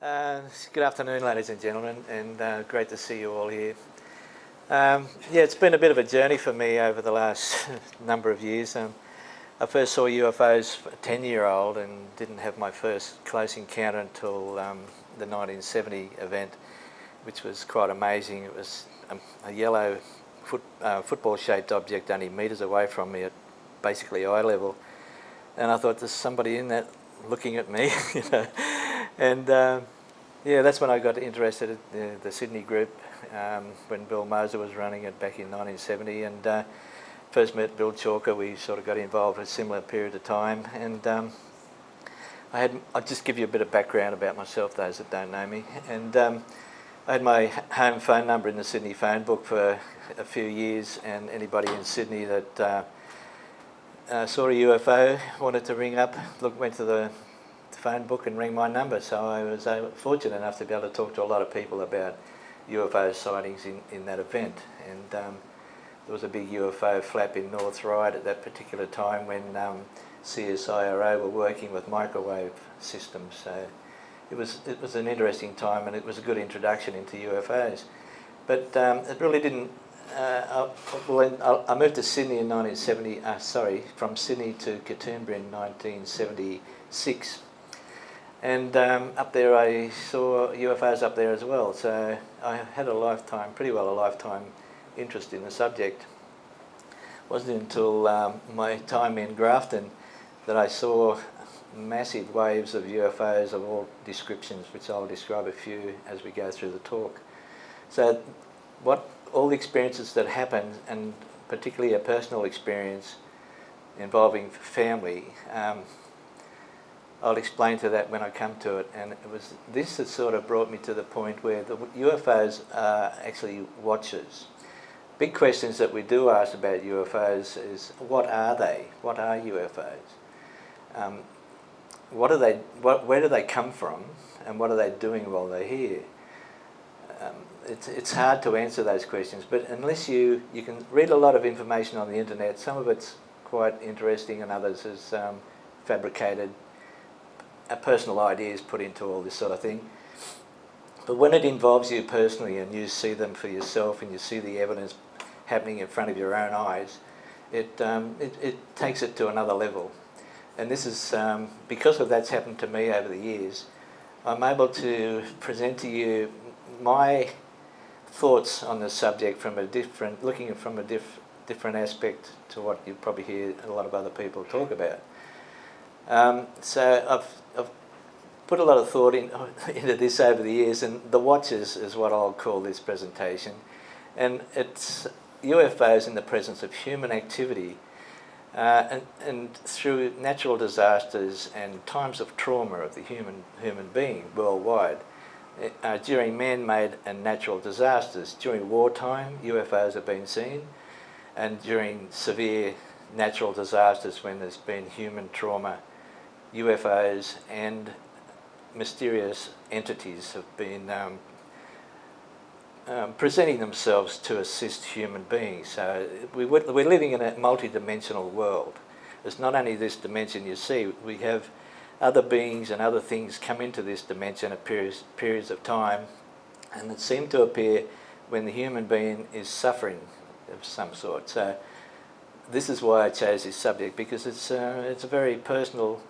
Good afternoon, ladies and gentlemen, and great to see you all here. Yeah, it's been a bit of a journey for me over the last number of years. I first saw UFOs as a 10-year-old and didn't have my first close encounter until the 1970 event, which was quite amazing. It was a yellow football-shaped object only metres away from me at basically eye level. And I thought, there's somebody in that looking at me, you know. And yeah, that's when I got interested in the Sydney group, when Bill Moser was running it back in 1970, and first met Bill Chalker. We sort of got involved for a similar period of time, and I'll just give you a bit of background about myself, those that don't know me. And I had my home phone number in the Sydney phone book for a few years, and anybody in Sydney that saw a UFO wanted to ring up, went to the phone book and ring my number. So I was fortunate enough to be able to talk to a lot of people about UFO sightings in that event. And there was a big UFO flap in North Ryde at that particular time when CSIRO were working with microwave systems. So it was an interesting time, and it was a good introduction into UFOs. But it really didn't. I moved to Sydney in 1970. From Sydney to Katoomba in 1976. And up there I saw UFOs up there as well, so I had pretty well a lifetime interest in the subject. It wasn't until my time in Grafton that I saw massive waves of UFOs of all descriptions, which I'll describe a few as we go through the talk. So all the experiences that happened, and particularly a personal experience involving family, I'll explain to that when I come to it. And it was this that sort of brought me to the point where the UFOs are actually watchers. Big questions that we do ask about UFOs is, what are they? What are UFOs? Where do they come from, and what are they doing while they're here? It's hard to answer those questions, but unless you can read a lot of information on the internet, some of it's quite interesting and others is fabricated, personal ideas put into all this sort of thing. But when it involves you personally and you see them for yourself and you see the evidence happening in front of your own eyes, it takes it to another level. And this is, because of that's happened to me over the years, I'm able to present to you my thoughts on the subject looking from a different aspect to what you probably hear a lot of other people talk about. So I've put a lot of thought into this over the years, and the watchers is what I'll call this presentation. And it's UFOs in the presence of human activity, and through natural disasters and times of trauma of the human being worldwide. During man-made and natural disasters, during wartime, UFOs have been seen, and during severe natural disasters when there's been human trauma, UFOs and mysterious entities have been presenting themselves to assist human beings. So we're living in a multi-dimensional world. It's not only this dimension you see, we have other beings and other things come into this dimension at periods of time, and it seems to appear when the human being is suffering of some sort. So this is why I chose this subject, because it's a very personal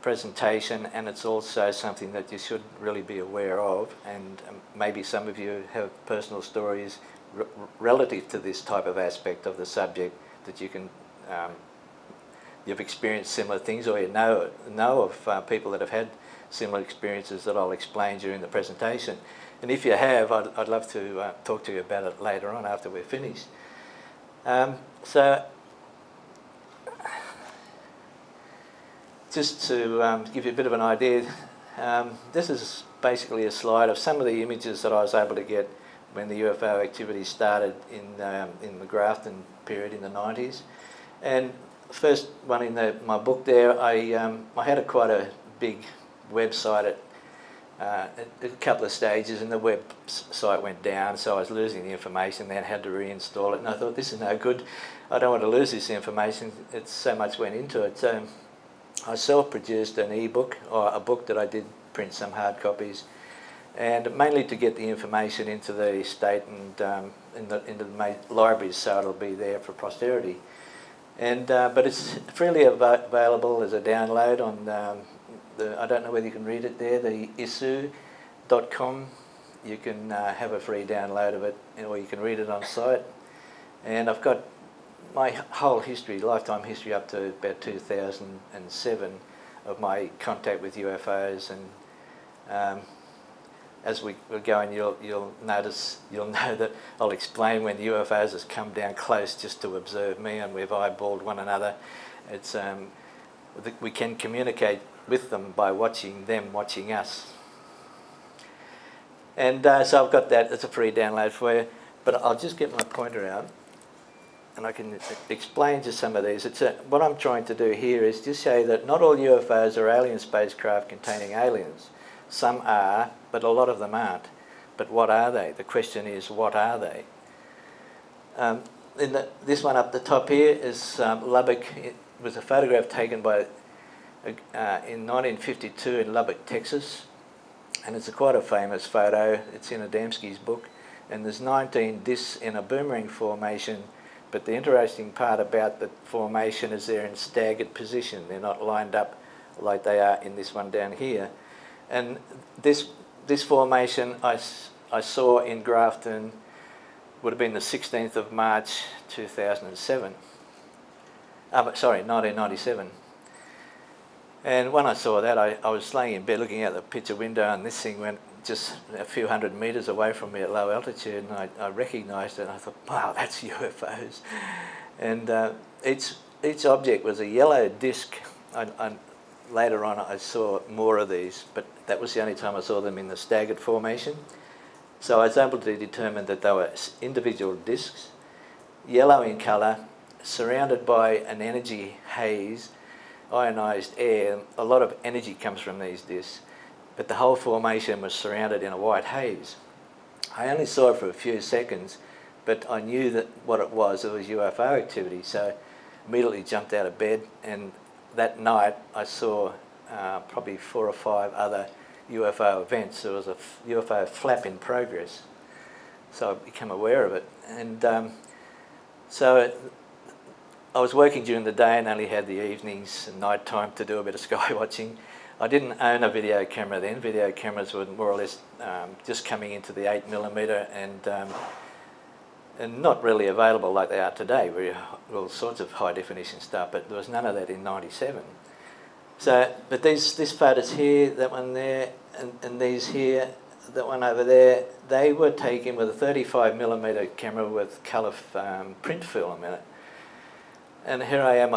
presentation, and it's also something that you should really be aware of, and maybe some of you have personal stories relative to this type of aspect of the subject that you can you've experienced similar things, or you know of people that have had similar experiences that I'll explain during the presentation. And if you have, I'd love to talk to you about it later on after we're finished. So just to give you a bit of an idea, this is basically a slide of some of the images that I was able to get when the UFO activity started in the Grafton period in the 90s. And first one in my book there, I had quite a big website at a couple of stages, and the website went down, so I was losing the information, then had to reinstall it, and I thought, this is no good, I don't want to lose this information, so much went into it. So I self-produced an ebook, or a book that I did print some hard copies, and mainly to get the information into the state and into the libraries, so it'll be there for posterity. And but it's freely available as a download on I don't know whether you can read it there, the isu.com. You can have a free download of it, or you can read it on site. And I've got my whole history, lifetime history, up to about 2007 of my contact with UFOs. And as we're going, you'll know that I'll explain when UFOs has come down close just to observe me, and we've eyeballed one another. It's we can communicate with them by watching them watching us. And so I've got that. It's a free download for you. But I'll just get my pointer out, and I can explain just some of these. What I'm trying to do here is just say that not all UFOs are alien spacecraft containing aliens. Some are, but a lot of them aren't. But what are they? The question is, what are they? This one up the top here is Lubbock. It was a photograph taken by in 1952 in Lubbock, Texas. And it's quite a famous photo. It's in Adamski's book. And there's 19 discs in a boomerang formation. But the interesting part about the formation is they're in staggered position. They're not lined up like they are in this one down here. And this formation I saw in Grafton would have been the 16th of March 2007. Sorry, 1997. And when I saw that, I was laying in bed looking out the picture window, and this thing went just a few hundred metres away from me at low altitude, and I recognised it, and I thought, wow, that's UFOs. And each object was a yellow disc. Later on I saw more of these, but that was the only time I saw them in the staggered formation. So I was able to determine that they were individual discs, yellow in colour, surrounded by an energy haze, ionised air. A lot of energy comes from these discs, but the whole formation was surrounded in a white haze. I only saw it for a few seconds, but I knew that what it was UFO activity, so immediately jumped out of bed, and that night I saw probably 4 or 5 other UFO events. There was a UFO flap in progress, so I became aware of it. And so I was working during the day and only had the evenings and night time to do a bit of sky watching. I didn't own a video camera then. Video cameras were more or less just coming into the 8mm and not really available like they are today, where you have all sorts of high definition stuff, but there was none of that in '97. So, but these photos here, that one there, and these here, that one over there, they were taken with a 35mm camera with colour print film in it. And here I am.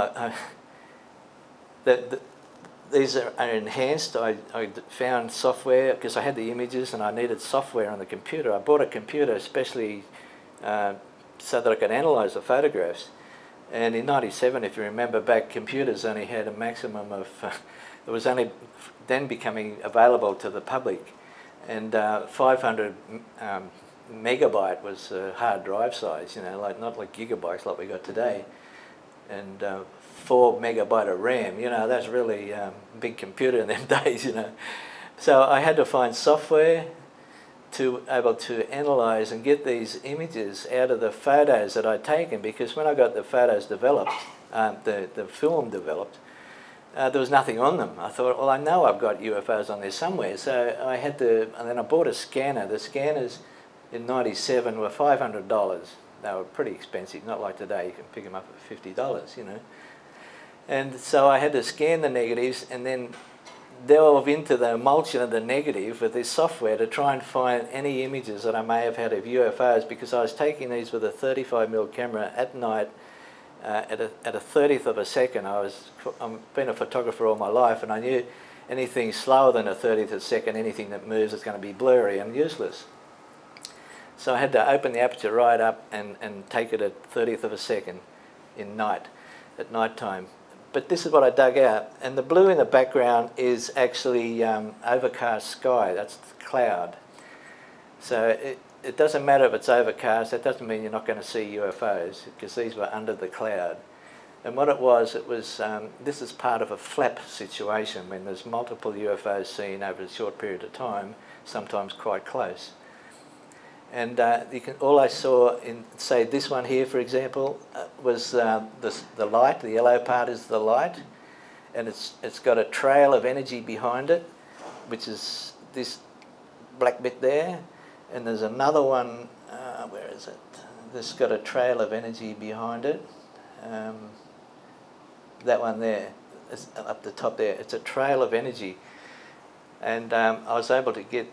These are enhanced. I found software, because I had the images and I needed software on the computer. I bought a computer especially so that I could analyse the photographs. And in '97, if you remember back, computers only had a maximum of, it was only then becoming available to the public. And 500 megabyte was hard drive size, you know, not like gigabytes like we got today. And 4 megabyte of RAM, you know, that's really a big computer in them days, you know. So I had to find software to able to analyse and get these images out of the photos that I'd taken, because when I got the photos developed, the film developed, there was nothing on them. I thought, well, I know I've got UFOs on there somewhere, so I had to, and then I bought a scanner. The scanners in '97 were $500. They were pretty expensive, not like today, you can pick them up at $50, you know. And so I had to scan the negatives and then delve into the emulsion of the negative with this software to try and find any images that I may have had of UFOs, because I was taking these with a 35mm camera at night at a 30th of a second. I've been a photographer all my life, and I knew anything slower than a 30th of a second, anything that moves is going to be blurry and useless. So I had to open the aperture right up and take it at 30th of a second at night time. But this is what I dug out, and the blue in the background is actually overcast sky. That's the cloud. So it doesn't matter if it's overcast. That doesn't mean you're not going to see UFOs, because these were under the cloud. And what it was, this is part of a flap situation when there's multiple UFOs seen over a short period of time, sometimes quite close. And all I saw in, say, this one here, for example, was the light. The yellow part is the light, and it's got a trail of energy behind it, which is this black bit there. And there's another one, where is it? This got a trail of energy behind it. That one there, up the top there, it's a trail of energy. And I was able to get,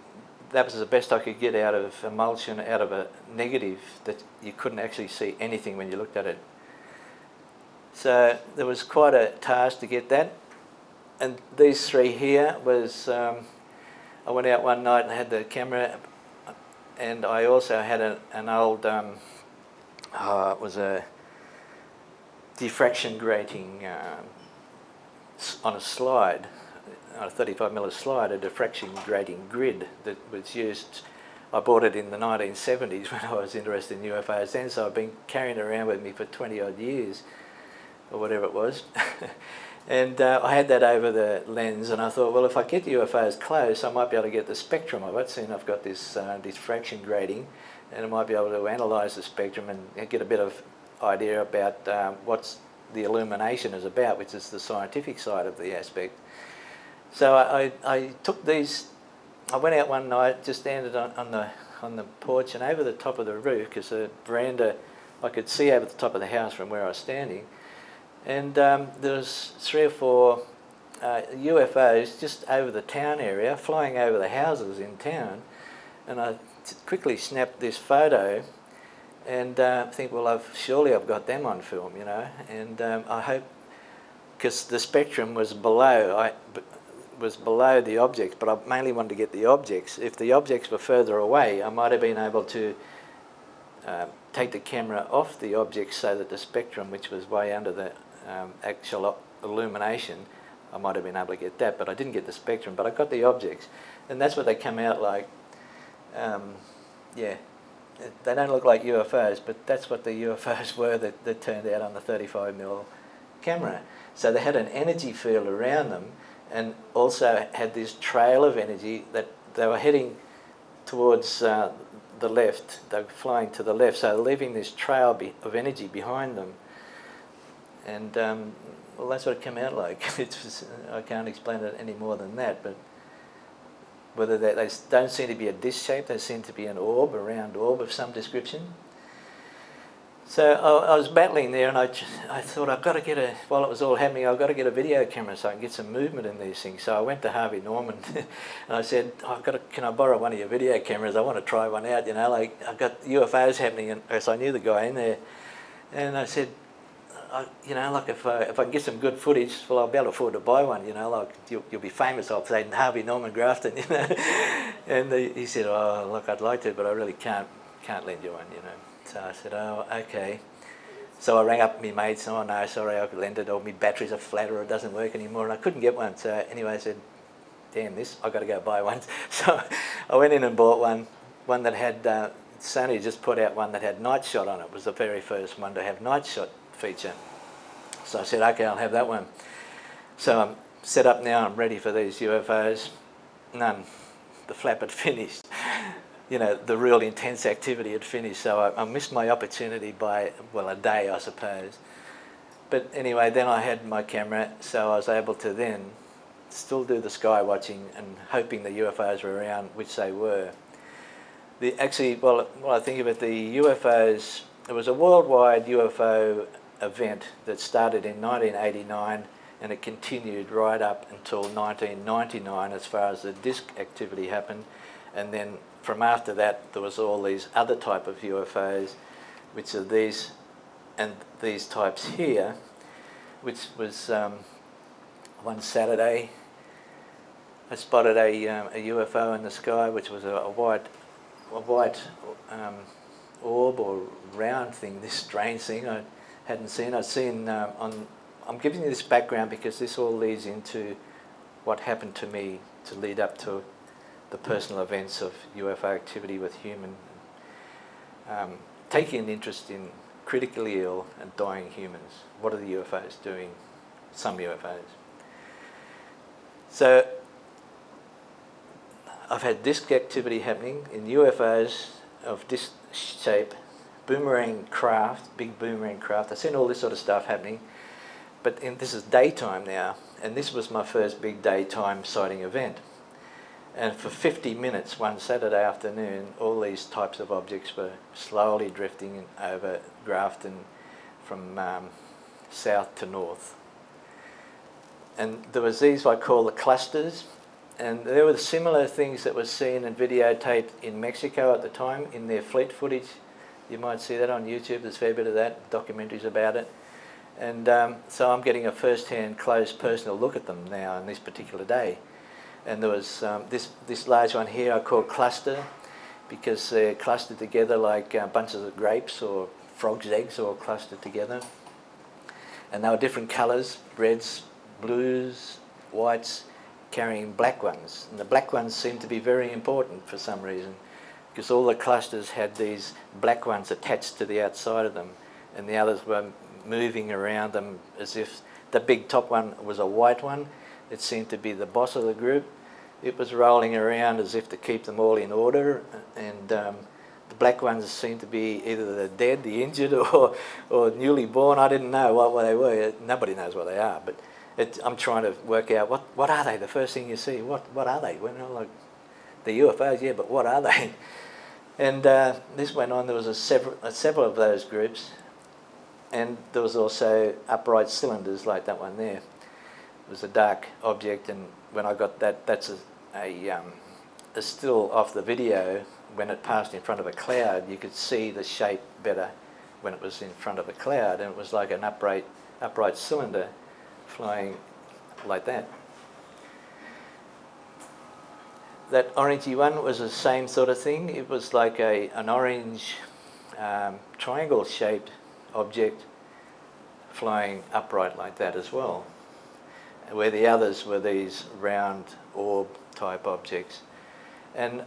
that was the best I could get out of emulsion, out of a negative, that you couldn't actually see anything when you looked at it. So there was quite a task to get that. And these three here was, I went out one night and had the camera, and I also had an old, it was a diffraction grating on a slide, on a 35mm slide, a diffraction grating grid that was used. I bought it in the 1970s when I was interested in UFOs then, so I've been carrying it around with me for 20 odd years, or whatever it was. And I had that over the lens, and I thought, well, if I get the UFOs close, I might be able to get the spectrum of it. Seeing I've got this diffraction grating, and I might be able to analyse the spectrum and get a bit of idea about what's the illumination is about, which is the scientific side of the aspect. So I took these. I went out one night, just standing on the porch and over the top of the roof, because the veranda, I could see over the top of the house from where I was standing. And there was 3 or 4 UFOs just over the town area, flying over the houses in town. And I quickly snapped this photo and think, well, surely I've got them on film, you know. And I hope, because the spectrum was below the objects, but I mainly wanted to get the objects. If the objects were further away, I might have been able to take the camera off the objects so that the spectrum, which was way under the actual illumination, I might have been able to get that, but I didn't get the spectrum, but I got the objects. And that's what they come out like. Yeah, they don't look like UFOs, but that's what the UFOs were that turned out on the 35mm camera. So they had an energy field around them, and also had this trail of energy that they were heading towards the left. They were flying to the left, so leaving this trail of energy behind them. And well, that's what it came out like. I can't explain it any more than that, but whether they don't seem to be a disc shape, they seem to be an orb, a round orb of some description. So I was battling there, and I thought, I've got to get while it was all happening, I've got to get a video camera so I can get some movement in these things. So I went to Harvey Norman and I said, can I borrow one of your video cameras? I want to try one out, you know, like I've got UFOs happening, and so I knew the guy in there. And I said, you know, like if I can get some good footage, well, I'll be able to afford to buy one, you know, like you'll be famous, I'll say, Harvey Norman Grafton, you know. And he said, oh, look, I'd like to, but I really can't lend you one, you know. So I said, oh, okay. So I rang up my mates, oh no, sorry, I could lend it, or my batteries are flat, or it doesn't work anymore, and I couldn't get one. So anyway, I said, damn this, I've got to go buy one. So I went in and bought one that had, Sony just put out one that had night shot on it. It was the very first one to have night shot feature. So I said, okay, I'll have that one. So I'm set up now, I'm ready for these UFOs. None. The flap had finished. You know, the real intense activity had finished, so I missed my opportunity by, well, a day, I suppose. But anyway, then I had my camera, so I was able to then still do the sky watching and hoping the UFOs were around, which they were. Actually, well, I think of it, the UFOs, it was a worldwide UFO event that started in 1989, and it continued right up until 1999 as far as the disk activity happened. And then from after that, there was all these other type of UFOs, which are these and these types here, which was one Saturday, I spotted a UFO in the sky, which was a white orb or round thing, this strange thing I hadn't seen. I'd seen I'm giving you this background because this all leads into what happened to me to lead up to the personal events of UFO activity with human, taking an interest in critically ill and dying humans. What are the UFOs doing? Some UFOs. So I've had disc activity happening in UFOs of this shape, boomerang craft, big boomerang craft. I've seen all this sort of stuff happening, but this is daytime now, and this was my first big daytime sighting event. And for 50 minutes one Saturday afternoon, all these types of objects were slowly drifting over Grafton from south to north. And there was these I call the clusters, and there were similar things that were seen and videotaped in Mexico at the time in their fleet footage. You might see that on YouTube. There's a fair bit of that, documentaries about it. And so I'm getting a first-hand, close, personal look at them now on this particular day. And there was this large one here I call cluster, because they're clustered together like bunches of grapes or frogs' eggs all clustered together. And they were different colours, reds, blues, whites, carrying black ones. And the black ones seemed to be very important for some reason, because all the clusters had these black ones attached to the outside of them, and the others were moving around them as if the big top one was a white one. It seemed to be the boss of the group. It was rolling around as if to keep them all in order, and the black ones seemed to be either the dead, the injured, or newly born. I didn't know what they were. Nobody knows what they are, but I'm trying to work out what are they. The first thing you see, what are they? Well, like the UFOs, yeah, but what are they? And this went on. There was several of those groups, and there was also upright cylinders like that one there. It was a dark object, and when I got that, that's a still off the video. When it passed in front of a cloud, you could see the shape better when it was in front of a cloud, and it was like an upright cylinder flying like that. That orangey one was the same sort of thing. It was like an orange triangle-shaped object flying upright like that as well, where the others were these round orb-type objects. And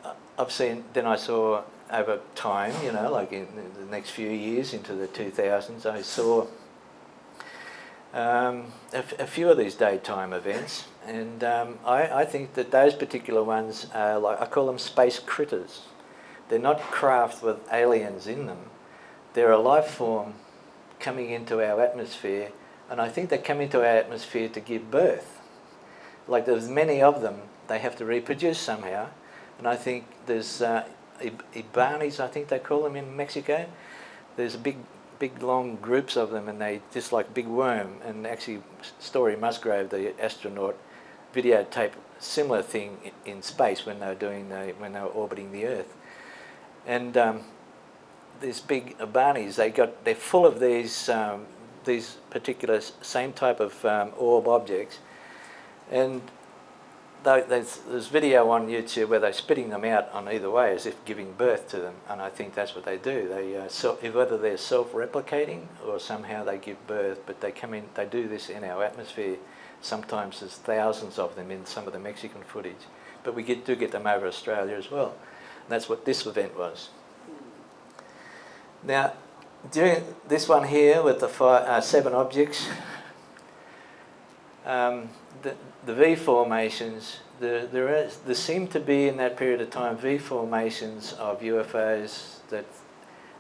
then I saw over time, you know, like in the next few years into the 2000s, I saw a few of these daytime events, and I think that those particular ones are like, I call them space critters. They're not craft with aliens in them. They're a life form coming into our atmosphere, and I think they come into our atmosphere to give birth. Like there's many of them, they have to reproduce somehow, and I think there's Ibanis, I think they call them in Mexico. There's big long groups of them, and they just like big worm. And actually, Story Musgrave, the astronaut, videotaped a similar thing in space when they were orbiting the Earth. And these big Ibanis, they're full of these particular same type of orb objects, and there's video on YouTube where they're spitting them out on either way as if giving birth to them, and I think that's what they do. They whether they're self-replicating or somehow they give birth, but they come in. They do this in our atmosphere. Sometimes there's thousands of them in some of the Mexican footage, but we do get them over Australia as well. And that's what this event was. Now, during this one here with the 7 objects, the V formations, there seem to be in that period of time V formations of UFOs that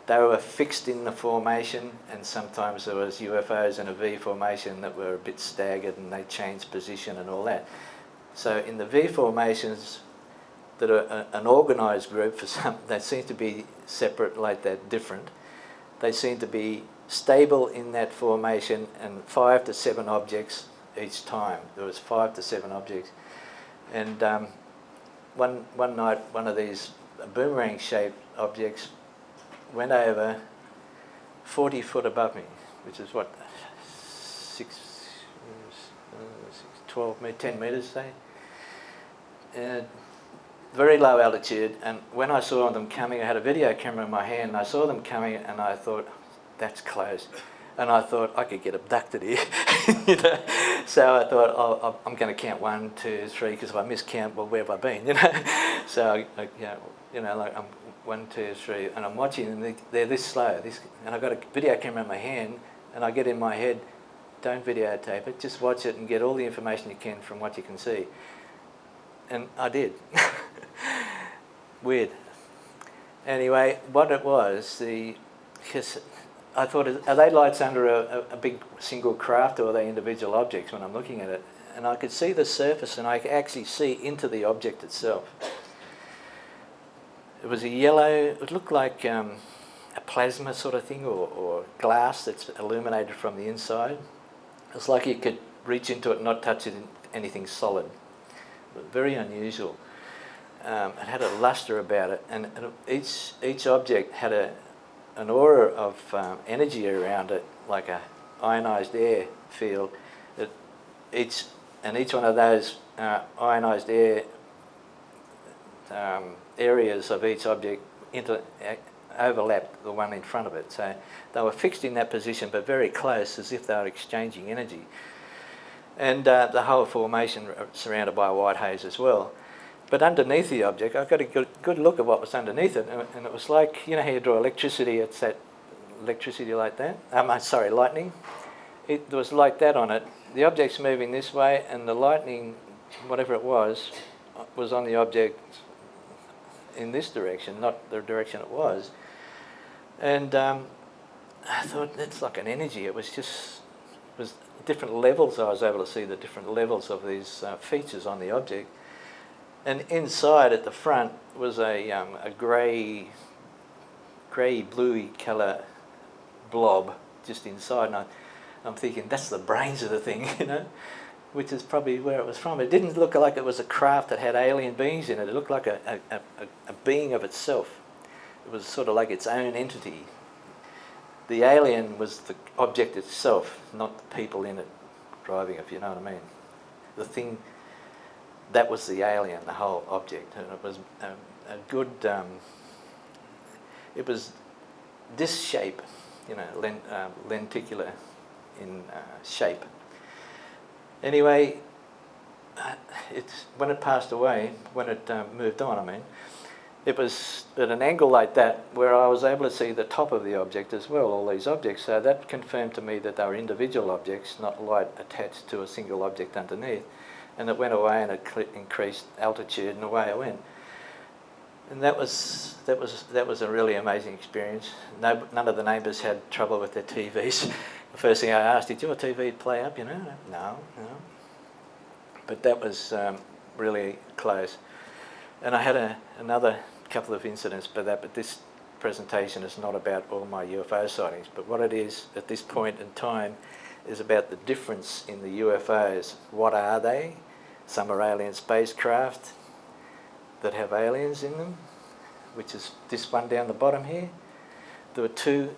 they were fixed in the formation, and sometimes there was UFOs in a V formation that were a bit staggered and they changed position and all that. So in the V formations that are an organised group, for some, they seem to be separate like that, different. They seem to be stable in that formation, and 5 to 7 objects each time. There was 5 to 7 objects, and one night one of these boomerang-shaped objects went over 40 foot above me, which is what, 10 metres, say. Very low altitude, and when I saw them coming, I had a video camera in my hand, and I saw them coming, and I thought, that's close. And I thought I could get abducted here. You know? So I thought, oh, I'm going to count 1, 2, 3, because if I miscount, well, where have I been? You know. So like I'm 1, 2, 3, and I'm watching, and they're this slow. And I've got a video camera in my hand, and I get in my head, don't videotape it, just watch it and get all the information you can from what you can see. And I did. Weird. Anyway, what it was, because I thought, are they lights under a big single craft, or are they individual objects when I'm looking at it? And I could see the surface, and I could actually see into the object itself. It was a yellow, it looked like a plasma sort of thing, or glass that's illuminated from the inside. It's like you could reach into it and not touch anything solid. Very unusual. It had a luster about it, and each object had an aura of energy around it, like a ionized air field. Each one of those ionized air areas of each object overlapped the one in front of it. So they were fixed in that position, but very close, as if they were exchanging energy. And the whole formation surrounded by a white haze as well. But underneath the object, I got a good look at what was underneath it, and it was like, you know how you draw electricity, it's that electricity like that? Lightning. There was like that on it. The object's moving this way, and the lightning, whatever it was on the object in this direction, not the direction it was. And I thought, that's like an energy. It was different levels. I was able to see the different levels of these features on the object. And inside at the front was a grey, bluey colour blob just inside, and I'm thinking, that's the brains of the thing, you know, which is probably where it was from. It didn't look like it was a craft that had alien beings in it. It looked like a being of itself. It was sort of like its own entity. The alien was the object itself, not the people in it driving, if you know what I mean. The thing, that was the alien, the whole object, and it was a good, it was this shape, you know, lenticular in shape. Anyway, when it passed away, when it moved on, I mean, it was at an angle like that where I was able to see the top of the object as well, all these objects. So that confirmed to me that they were individual objects, not light attached to a single object underneath. And it went away, and it increased altitude, and away it went. And that was a really amazing experience. None of the neighbours had trouble with their TVs. The first thing I asked, did your TV play up, you know? No. But that was really close. And I had another couple of incidents, but this presentation is not about all my UFO sightings, but what it is at this point in time is about the difference in the UFOs. What are they? Some are alien spacecraft that have aliens in them, which is this one down the bottom here. There were two,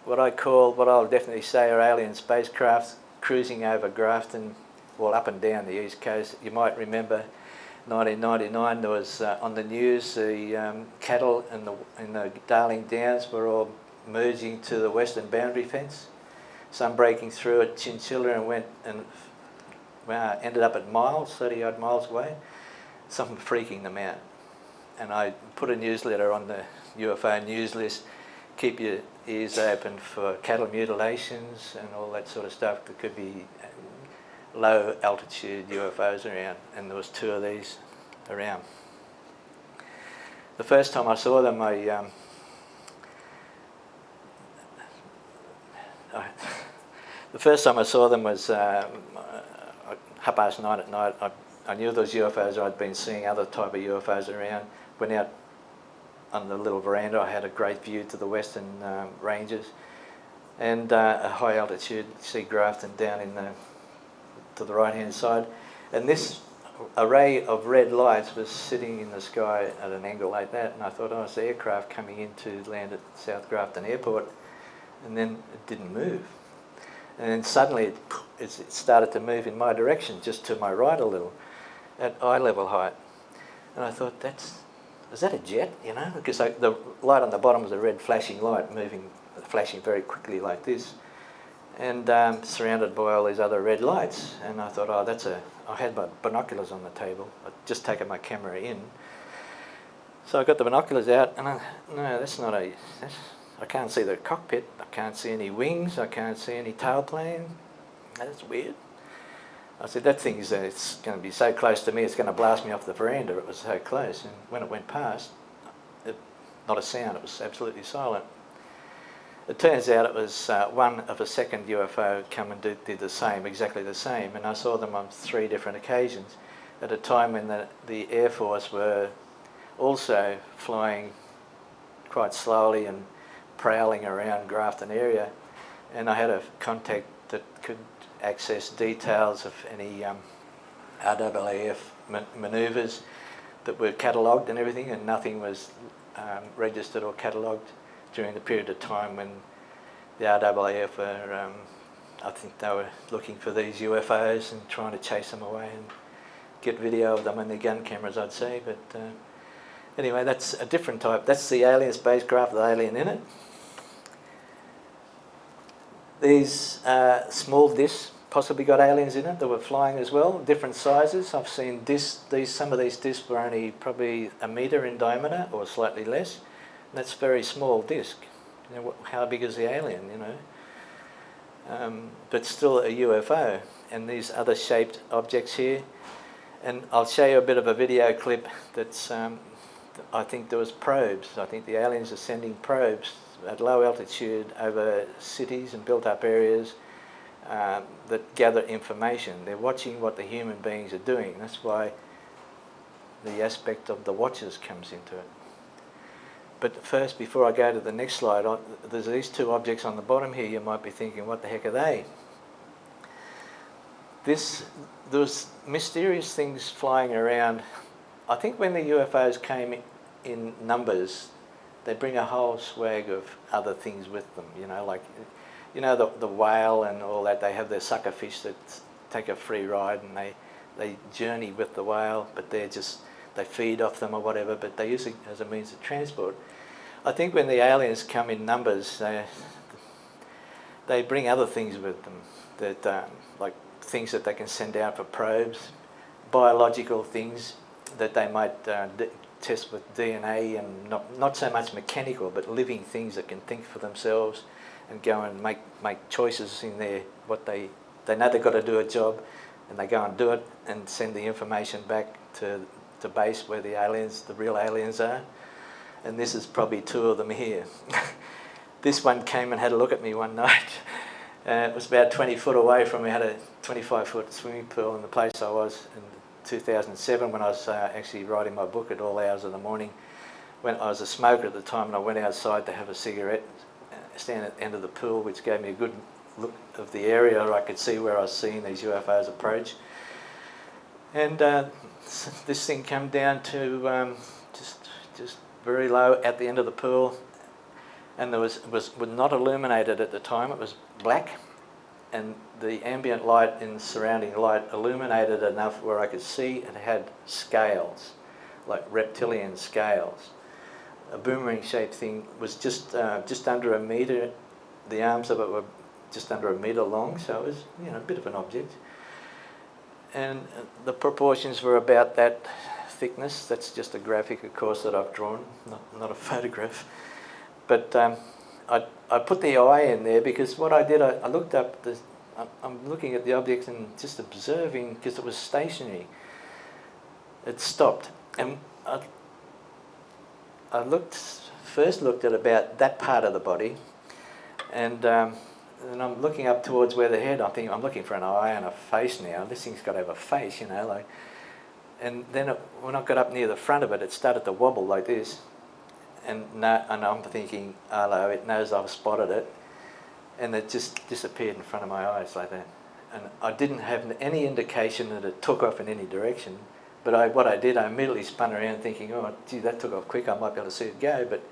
what I'll definitely say are alien spacecraft cruising over Grafton, well, up and down the east coast. You might remember 1999, there was on the news, the cattle in the Darling Downs were all merging to the western boundary fence. Some breaking through at Chinchilla and went and ended up at miles, 30-odd miles away. Some freaking them out. And I put a newsletter on the UFO news list, keep your ears open for cattle mutilations and all that sort of stuff. There could be low altitude UFOs around, and there was two of these around. The first time I saw them, the first time I saw them was 9:30 at night. I knew those UFOs. I'd been seeing other type of UFOs around. Went out on the little veranda. I had a great view to the western ranges, and a high altitude. See Grafton down to the right hand side, and this array of red lights was sitting in the sky at an angle like that, and I thought, oh, it's the aircraft coming in to land at South Grafton Airport, and then it didn't move. And then suddenly it started to move in my direction, just to my right a little, at eye level height. And I thought, is that a jet, you know? Because the light on the bottom was a red flashing light, flashing very quickly like this. and surrounded by all these other red lights. And I thought, oh, I had my binoculars on the table. I'd just taken my camera in. So I got the binoculars out, and I can't see the cockpit. I can't see any wings. I can't see any tailplane. That's weird. I said, that thing's it's going to be so close to me, it's going to blast me off the veranda. It was so close. And when it went past, not a sound. It was absolutely silent. It turns out it was one of a second UFO come and did the same, exactly the same. And I saw them on 3 different occasions at a time when the Air Force were also flying quite slowly and prowling around Grafton area. And I had a contact that could access details of any RAAF manoeuvres that were catalogued and everything, and nothing was registered or catalogued during the period of time when the RAAF were, I think they were looking for these UFOs and trying to chase them away and get video of them on their gun cameras, I'd say. But anyway, that's a different type. That's the alien spacecraft, the alien in it. These small discs possibly got aliens in it that were flying as well, different sizes. I've seen some of these discs were only probably 1 metre in diameter or slightly less. And that's a very small disc. You know, how big is the alien, you know? But still a UFO. And these other shaped objects here. And I'll show you a bit of a video clip that's, I think there was probes. I think the aliens are sending probes at low altitude over cities and built up areas that gather information. They're watching what the human beings are doing. That's why the aspect of the watchers comes into it. But first, before I go to the next slide, there's these 2 objects on the bottom here. You might be thinking, what the heck are they? There's mysterious things flying around. I think when the UFOs came in numbers, they bring a whole swag of other things with them, you know, like, you know, the whale and all that. They have their sucker fish that take a free ride and they journey with the whale, but they feed off them or whatever, but they use it as a means of transport. I think when the aliens come in numbers, they bring other things with them, that like things that they can send out for probes, biological things that they might test with DNA, and not so much mechanical, but living things that can think for themselves and go and make choices in what they know they've got to do a job, and they go and do it and send the information back to base where the real aliens are. And this is probably 2 of them here. This one came and had a look at me one night. It was about 20 foot away from me. We had a 25-foot swimming pool in the place I was in 2007 when I was actually writing my book at all hours of the morning. When I was a smoker at the time, and I went outside to have a cigarette, stand at the end of the pool, which gave me a good look of the area. I could see where I was seeing these UFOs approach. And this thing came down to just very low at the end of the pool, and was not illuminated at the time. It was black, and the ambient light and surrounding light illuminated enough where I could see it had scales, like reptilian scales. A boomerang-shaped thing was just under 1 metre. The arms of it were just under 1 metre long, so it was, you know, a bit of an object. And the proportions were about that thickness. That's just a graphic, of course, that I've drawn, not a photograph. But I put the eye in there because what I did, I looked up, I'm looking at the object and just observing, because it was stationary. It stopped. And I first looked at about that part of the body, and I'm looking up towards where the head, I think I'm looking for an eye and a face now. This thing's got to have a face, you know, like. And then when I got up near the front of it, it started to wobble like this. And I'm thinking, hello, it knows I've spotted it. And it just disappeared in front of my eyes like that. And I didn't have any indication that it took off in any direction. But what I did, I immediately spun around thinking, oh, gee, that took off quick, I might be able to see it go. But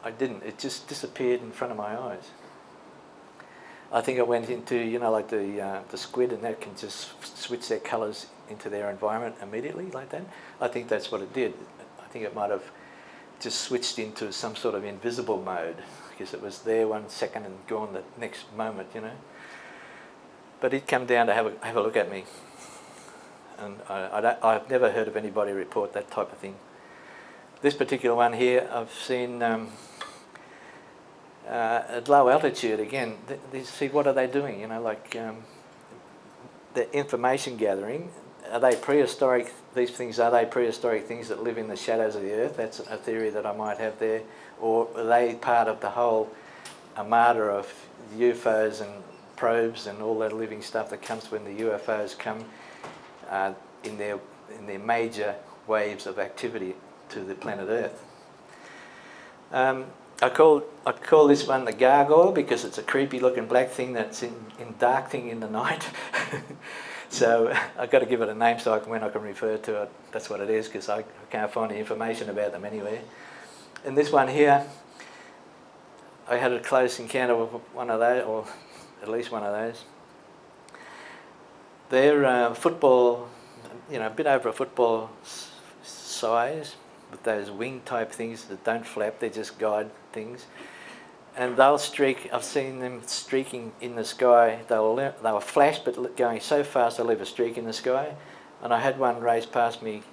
I didn't. It just disappeared in front of my eyes. I think it went into, you know, like the squid, and that can just switch their colours into their environment immediately like that. I think that's what it did. I think it might have just switched into some sort of invisible mode, because it was there 1 second and gone the next moment, you know. But he'd come down to have a look at me. And I've never heard of anybody report that type of thing. This particular one here, I've seen at low altitude again. See, what are they doing? You know, like the information gathering. Are they prehistoric? These things, are they prehistoric things that live in the shadows of the earth? That's a theory that I might have there. Or are they part of the whole armada of UFOs and probes and all that living stuff that comes when the UFOs come in their major waves of activity to the planet Earth? I call this one the gargoyle because it's a creepy looking black thing that's in dark thing in the night. So I've got to give it a name so when I can refer to it, that's what it is, because I can't find any information about them anywhere. And this one here, I had a close encounter with one of those, or at least one of those. They're football, you know, a bit over a football size, with those wing type things that don't flap, they're just guide things. And they'll streak, I've seen them streaking in the sky. They'll flash, but going so fast they'll leave a streak in the sky. And I had one race past me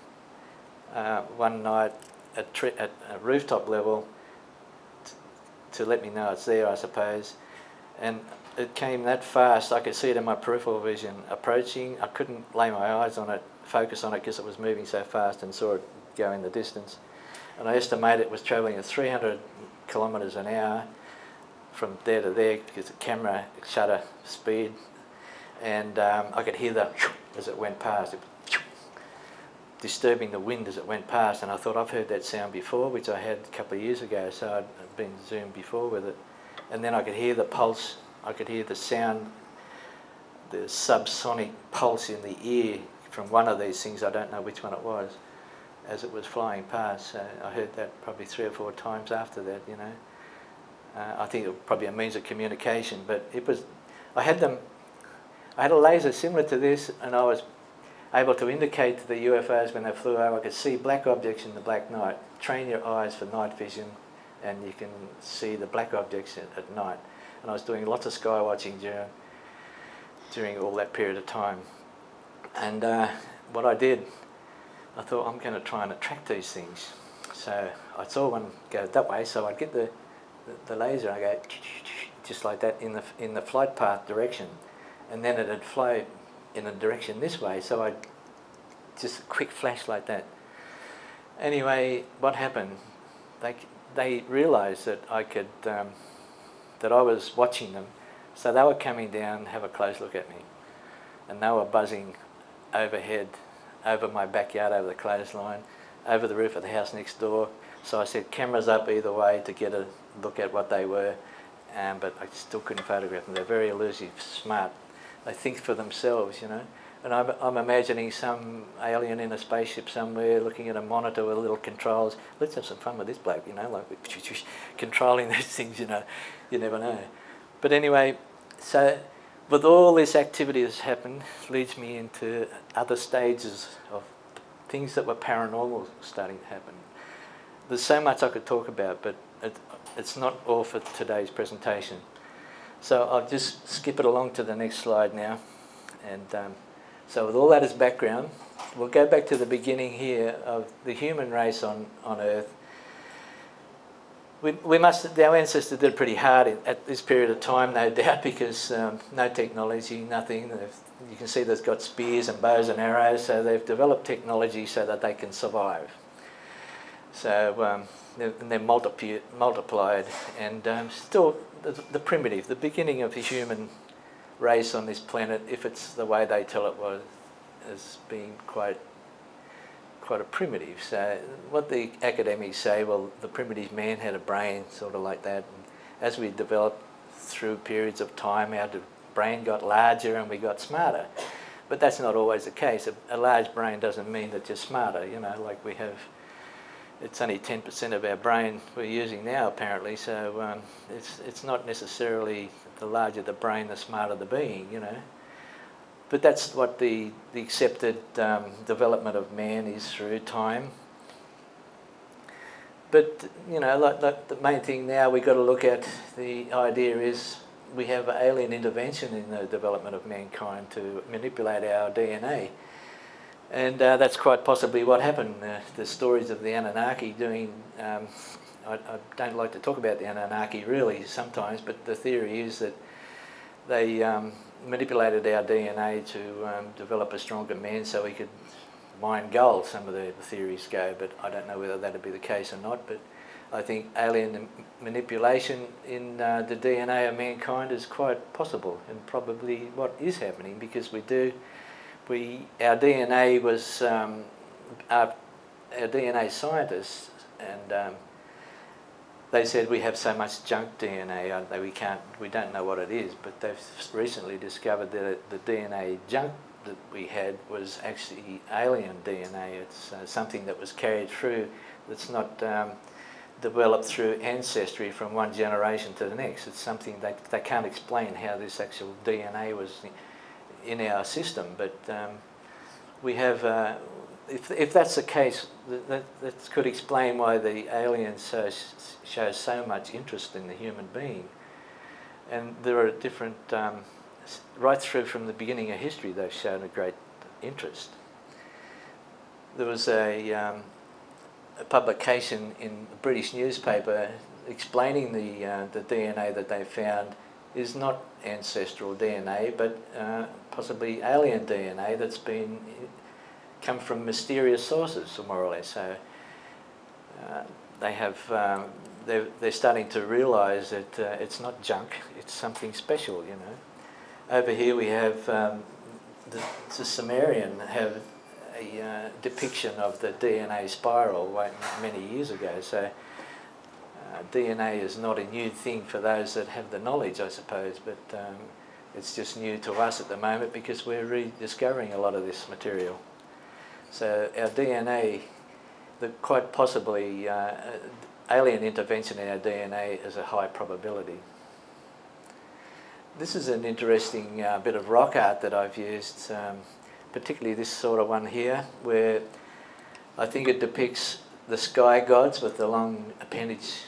one night at a rooftop level to let me know it's there, I suppose. And it came that fast, I could see it in my peripheral vision approaching. I couldn't lay my eyes on it, focus on it, because it was moving so fast, and saw it go in the distance. And I estimate it was travelling at 300 kilometres an hour from there to there, because the camera shutter speed, and I could hear that as it went past, it disturbing the wind as it went past. And I thought, I've heard that sound before, which I had a couple of years ago, so I'd been zoomed before with it. And then I could hear the pulse, I could hear the sound, the subsonic pulse in the ear from one of these things, I don't know which one it was, as it was flying past. So I heard that probably 3 or 4 times after that, you know. I think it was probably a means of communication, but it was, I had a laser similar to this, and I was able to indicate to the UFOs when they flew over. I could see black objects in the black night. Train your eyes for night vision, and you can see the black objects at night. And I was doing lots of sky watching during all that period of time. And what I did, I thought, I'm going to try and attract these things. So I saw one go that way, so I'd get the laser and I go just like that in the flight path direction, and then it'd fly in a direction this way, so I'd just a quick flash like that. Anyway, what happened? They realised that I could that I was watching them, so they were coming down have a close look at me, and they were buzzing overhead, over my backyard, over the clothesline, over the roof of the house next door. So I set cameras up either way to get a look at what they were, but I still couldn't photograph them. They're very elusive, smart. They think for themselves, you know. And I'm imagining some alien in a spaceship somewhere looking at a monitor with little controls. Let's have some fun with this bloke, you know, like controlling these things, you know. You never know. But anyway, so with all this activity that's happened, leads me into other stages of things that were paranormal starting to happen. There's so much I could talk about, but it's not all for today's presentation. So I'll just skip it along to the next slide now. And so with all that as background, we'll go back to the beginning here of the human race on Earth. Our ancestors did pretty hard at this period of time, no doubt, because no technology, nothing. You can see they've got spears and bows and arrows, so they've developed technology so that they can survive. So they're multiplied, and still the primitive, the beginning of the human race on this planet, if it's the way they tell it was, as being quite a primitive. So what the academics say, well, the primitive man had a brain sort of like that, and as we developed through periods of time, our brain got larger and we got smarter. But that's not always the case. A large brain doesn't mean that you're smarter, you know, like we have. It's only 10% of our brain we're using now, apparently, so it's not necessarily the larger the brain, the smarter the being, you know. But that's what the accepted development of man is through time. But, you know, like the main thing now we've got to look at, the idea is we have alien intervention in the development of mankind to manipulate our DNA. And that's quite possibly what happened. The stories of the Anunnaki doing, I don't like to talk about the Anunnaki really sometimes, but the theory is that they manipulated our DNA to develop a stronger man so he could mine gold, some of the theories go, but I don't know whether that would be the case or not. But I think alien manipulation in the DNA of mankind is quite possible, and probably what is happening, because our DNA was, our DNA scientists, and they said we have so much junk DNA that we don't know what it is, but they've recently discovered that the DNA junk that we had was actually alien DNA. It's something that was carried through, that's not developed through ancestry from one generation to the next. It's something they can't explain how this actual DNA was in our system, but we have, if that's the case, that could explain why the aliens show so much interest in the human being. And there are different, right through from the beginning of history, they've shown a great interest. There was a publication in a British newspaper explaining the DNA that they found is not ancestral DNA, but possibly alien DNA that's come from mysterious sources, more or less. So they're starting to realise that it's not junk; it's something special, you know. Over here we have the Sumerian have a depiction of the DNA spiral many years ago. So DNA is not a new thing for those that have the knowledge, I suppose, but it's just new to us at the moment because we're rediscovering a lot of this material. So our DNA, quite possibly alien intervention in our DNA is a high probability. This is an interesting bit of rock art that I've used, particularly this sort of one here, where I think it depicts the sky gods with the long appendage.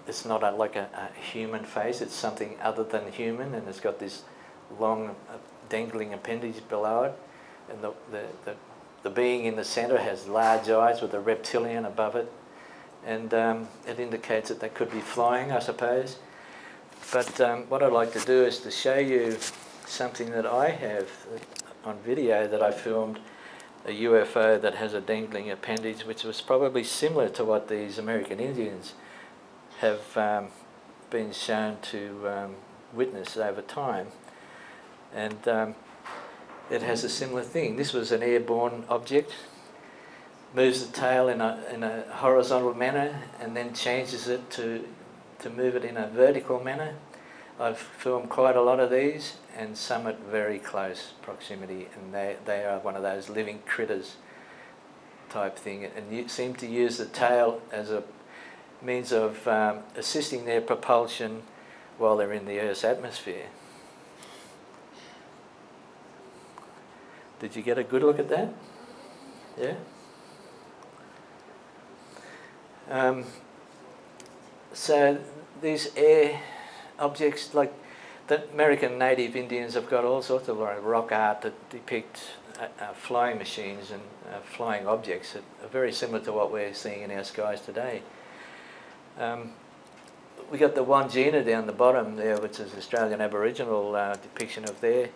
It's not like a human face, it's something other than human, and it's got this long dangling appendage below it, and the being in the centre has large eyes with a reptilian above it, and it indicates that they could be flying, I suppose. But what I'd like to do is to show you something that I have on video that I filmed, a UFO that has a dangling appendage, which was probably similar to what these American Indians have been shown to witness over time. And it has a similar thing. This was an airborne object, moves the tail in a horizontal manner and then changes it to move it in a vertical manner. I've filmed quite a lot of these, and some at very close proximity, and they are one of those living critters type thing, and you seem to use the tail as a means of assisting their propulsion while they're in the Earth's atmosphere. Did you get a good look at that? Yeah? So these air objects, like the American native Indians have got all sorts of rock art that depict flying machines and flying objects that are very similar to what we're seeing in our skies today. We got the Wandjina down the bottom there, which is Australian Aboriginal depiction of their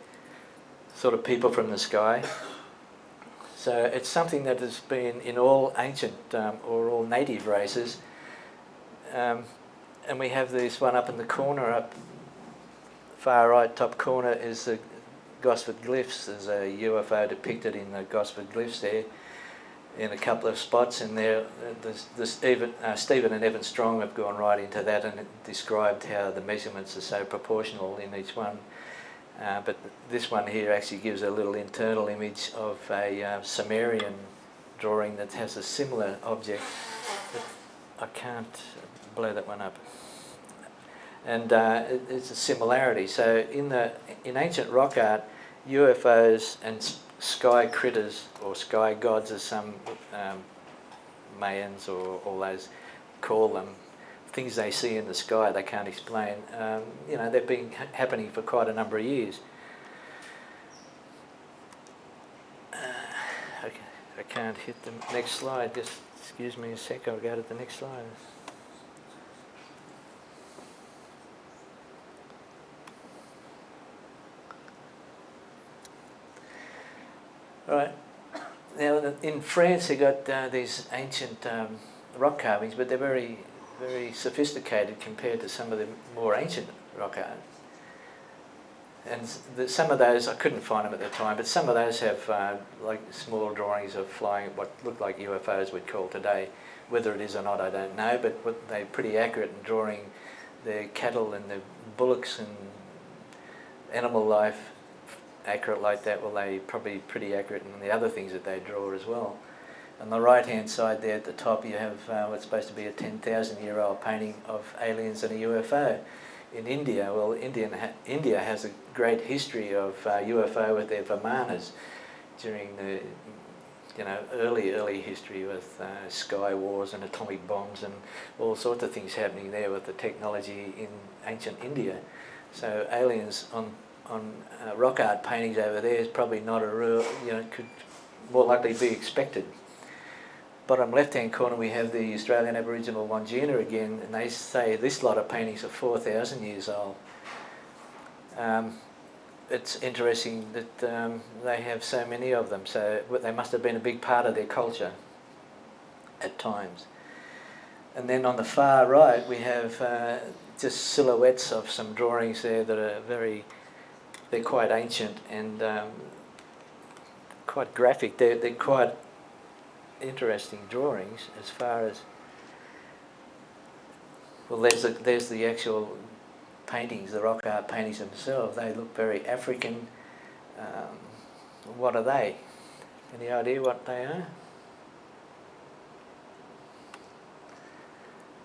sort of people from the sky. So it's something that has been in all ancient or all native races. And we have this one up in the corner, up far right top corner is the Gosford glyphs. There's a UFO depicted in the Gosford glyphs there in a couple of spots, and Stephen and Evan Strong have gone right into that and described how the measurements are so proportional in each one. But this one here actually gives a little internal image of a Sumerian drawing that has a similar object. But I can't blow that one up. And it's a similarity. So in ancient rock art, UFOs and sky critters, or sky gods as some Mayans or all those call them, things they see in the sky they can't explain. You know, they've been happening for quite a number of years. Okay, I can't hit the next slide. Just excuse me a sec, I'll go to the next slide. Right. Now, in France, they got these ancient rock carvings, but they're very, very sophisticated compared to some of the more ancient rock art. And some of those, I couldn't find them at the time, but some of those have like small drawings of flying, what look like UFOs we'd call today. Whether it is or not, I don't know, but they're pretty accurate in drawing the cattle and the bullocks and animal life accurate like that. Well, they're probably pretty accurate in the other things that they draw as well. On the right hand side there at the top you have what's supposed to be a 10,000-year-old painting of aliens and a UFO. In India, well, India has a great history of UFO with their Vimanas during the early history with sky wars and atomic bombs and all sorts of things happening there with the technology in ancient India. So aliens on rock art paintings over there is probably not a real, could more likely be expected. Bottom left-hand corner we have the Australian Aboriginal Wandjina again, and they say this lot of paintings are 4,000 years old. It's interesting that they have so many of them, so they must have been a big part of their culture at times. And then on the far right we have just silhouettes of some drawings there that are they're quite ancient and quite graphic. They're quite interesting drawings as far as, well, there's the actual paintings, the rock art paintings themselves. They look very African. What are they? Any idea what they are?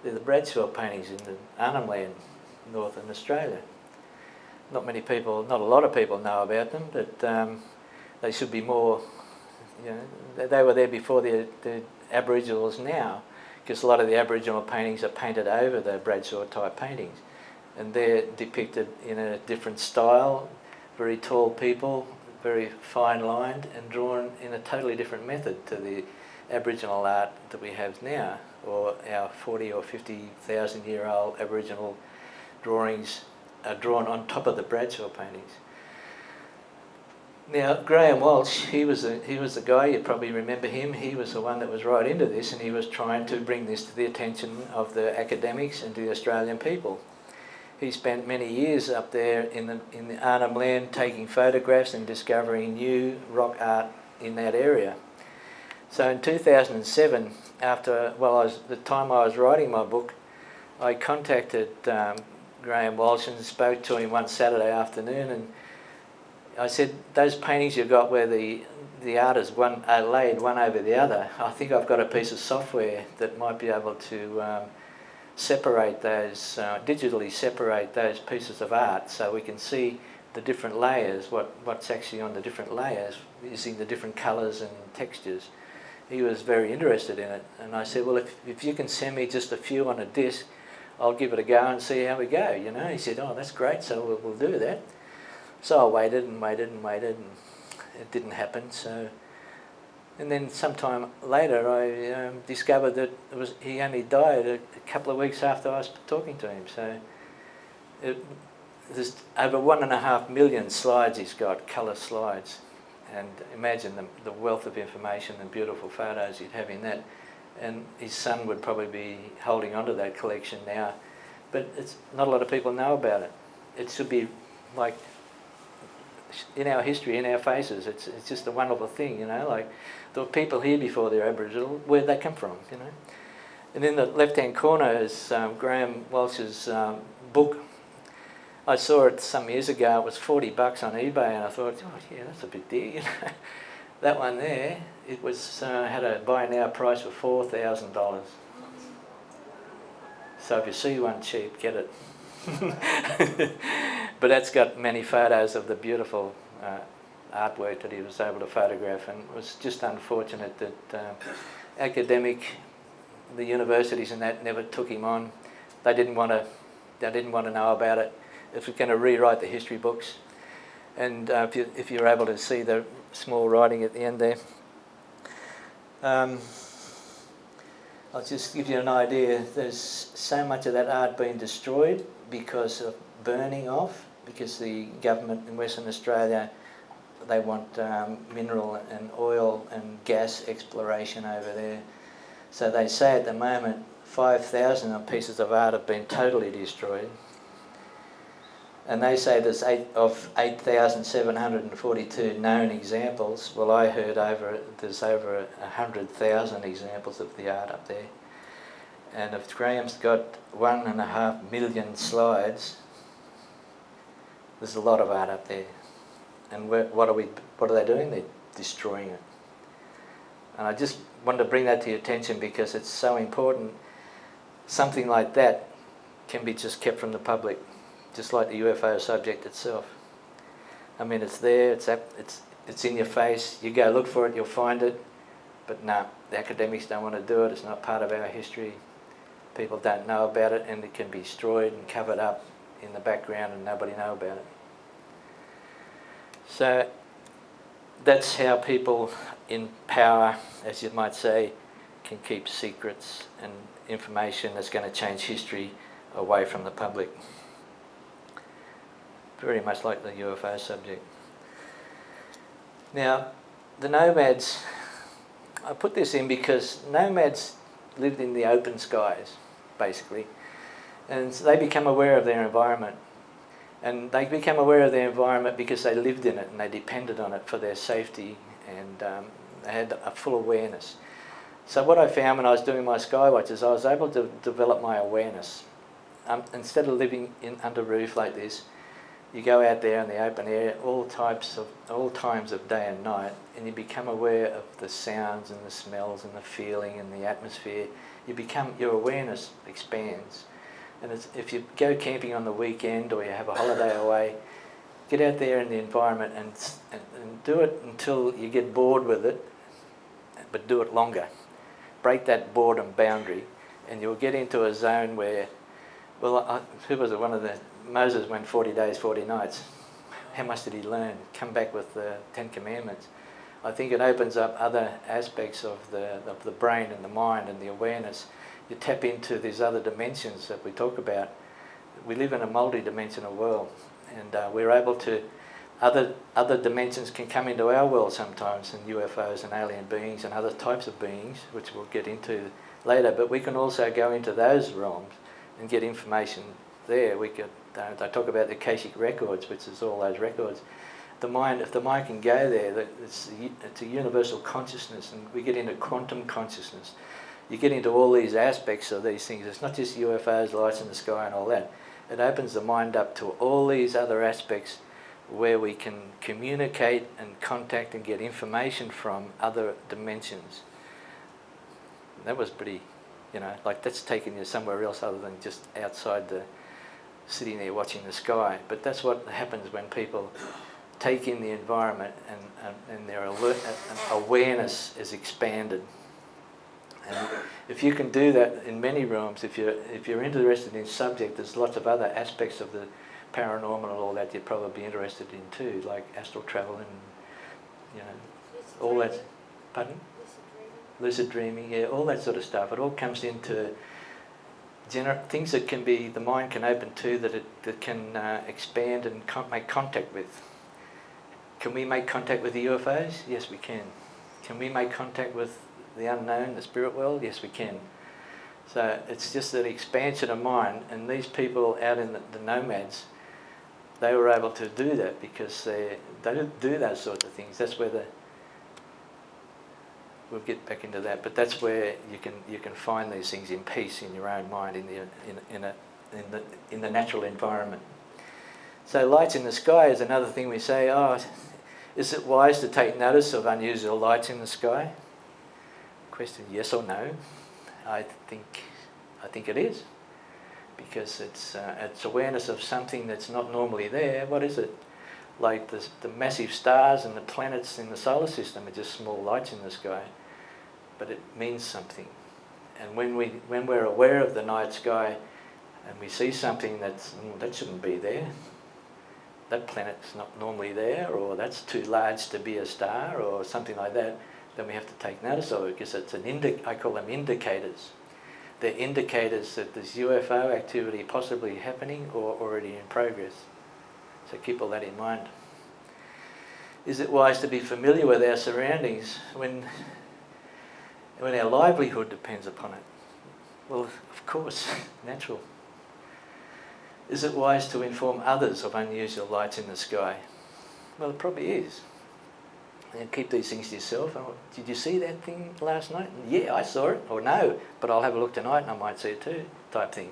They're the Bradshaw paintings in the Arnhem Land, northern Australia. Not a lot of people know about them, but they should be more, they were there before the Aboriginals now, because a lot of the Aboriginal paintings are painted over the Bradshaw type paintings, and they're depicted in a different style, very tall people, very fine lined and drawn in a totally different method to the Aboriginal art that we have now, or our 40 or 50,000 year old Aboriginal drawings are drawn on top of the Bradshaw paintings. Now, Graham Walsh, he was the guy, you probably remember him. He was the one that was right into this, and he was trying to bring this to the attention of the academics and to the Australian people. He spent many years up there in the Arnhem Land taking photographs and discovering new rock art in that area. So in 2007, the time I was writing my book, I contacted Graham Walsh and spoke to him one Saturday afternoon, and I said, those paintings you got where the artists are laid one over the other, I think I've got a piece of software that might be able to separate those, digitally separate those pieces of art so we can see the different layers, what's actually on the different layers, using the different colours and textures. He was very interested in it, and I said, well, if you can send me just a few on a disc, I'll give it a go and see how we go, He said, oh, that's great, so we'll do that. So I waited and waited and waited, and it didn't happen. And then sometime later I discovered that he only died a couple of weeks after I was talking to him. So there's over 1.5 million slides he's got, colour slides. And imagine the wealth of information and beautiful photos he'd have in that. And his son would probably be holding onto that collection now. But it's not a lot of people know about it. It should be like in our history, in our faces. It's just a wonderful thing, like there were people here before they're Aboriginal. Where'd they come from, And in the left-hand corner is Graham Walsh's book. I saw it some years ago. It was $40 on eBay, and I thought, oh yeah, that's a big deal, That one there, it was had a buy now price of $4,000. So if you see one cheap, get it. But that's got many photos of the beautiful artwork that he was able to photograph, and it was just unfortunate that the universities and that never took him on. they didn't want to know about it. It was going to rewrite the history books. And if you're able to see the small writing at the end there. I'll just give you an idea. There's so much of that art being destroyed because of burning off, because the government in Western Australia, they want mineral and oil and gas exploration over there. So they say at the moment 5,000 pieces of art have been totally destroyed. And they say there's 8,742 known examples. Well, I heard there's over 100,000 examples of the art up there. And if Graham's got 1.5 million slides, there's a lot of art up there. And what are they doing? They're destroying it. And I just wanted to bring that to your attention because it's so important. Something like that can be just kept from the public, just like the UFO subject itself. I mean, it's there, it's in your face. You go look for it, you'll find it. But no, the academics don't want to do it. It's not part of our history. People don't know about it, and it can be destroyed and covered up in the background and nobody know about it. So that's how people in power, as you might say, can keep secrets and information that's going to change history away from the public. Very much like the UFO subject. Now, the nomads, I put this in because nomads lived in the open skies, basically, and so they become aware of their environment. And they become aware of their environment because they lived in it and they depended on it for their safety, and they had a full awareness. So what I found when I was doing my skywatch is I was able to develop my awareness. Instead of living under roof like this, you go out there in the open air, all times of day and night, and you become aware of the sounds and the smells and the feeling and the atmosphere. Your awareness expands. And if you go camping on the weekend or you have a holiday away, get out there in the environment and do it until you get bored with it, but do it longer. Break that boredom boundary, and you'll get into a zone where, well, who was it? Moses went 40 days, 40 nights. How much did he learn? Come back with the 10 Commandments. I think it opens up other aspects of the brain and the mind and the awareness. You tap into these other dimensions that we talk about. We live in a multi-dimensional world, and we're able to, other dimensions can come into our world sometimes, and UFOs and alien beings and other types of beings, which we'll get into later, but we can also go into those realms and get information there. I talk about the Akashic records, which is all those records. If the mind can go there, it's a universal consciousness, and we get into quantum consciousness. You get into all these aspects of these things. It's not just UFOs, lights in the sky and all that. It opens the mind up to all these other aspects where we can communicate and contact and get information from other dimensions. That was pretty, like that's taking you somewhere else other than just outside sitting there watching the sky. But that's what happens when people take in the environment and their awareness is expanded. And if you can do that in many realms, if you're interested in subject, there's lots of other aspects of the paranormal and all that you'd probably be interested in too, like astral travel and all that. Pardon? Lucid dreaming, yeah, all that sort of stuff. It all comes into things that the mind can open to, that can expand and make contact with. Can we make contact with the UFOs? Yes, we can. Can we make contact with the unknown, the spirit world? Yes, we can. So it's just an expansion of mind, and these people out in the nomads, they were able to do that because they don't do those sorts of things. That's where we'll get back into that, but that's where you can find these things in peace in your own mind, in the natural environment. So lights in the sky is another thing we say. Is it wise to take notice of unusual lights in the sky? Question: yes or no? I think it is, because it's awareness of something that's not normally there. What is it? Like the massive stars and the planets in the solar system are just small lights in the sky, but it means something. And when we're aware of the night sky, and we see something that's, that shouldn't be there, that planet's not normally there, or that's too large to be a star, or something like that, then we have to take notice of it, because it's I call them indicators. They're indicators that there's UFO activity possibly happening or already in progress. So keep all that in mind. Is it wise to be familiar with our surroundings when our livelihood depends upon it? Well, of course, natural. Is it wise to inform others of unusual lights in the sky? Well, it probably is. And keep these things to yourself. Oh, did you see that thing last night? Yeah, I saw it. Or no, but I'll have a look tonight and I might see it too, type thing.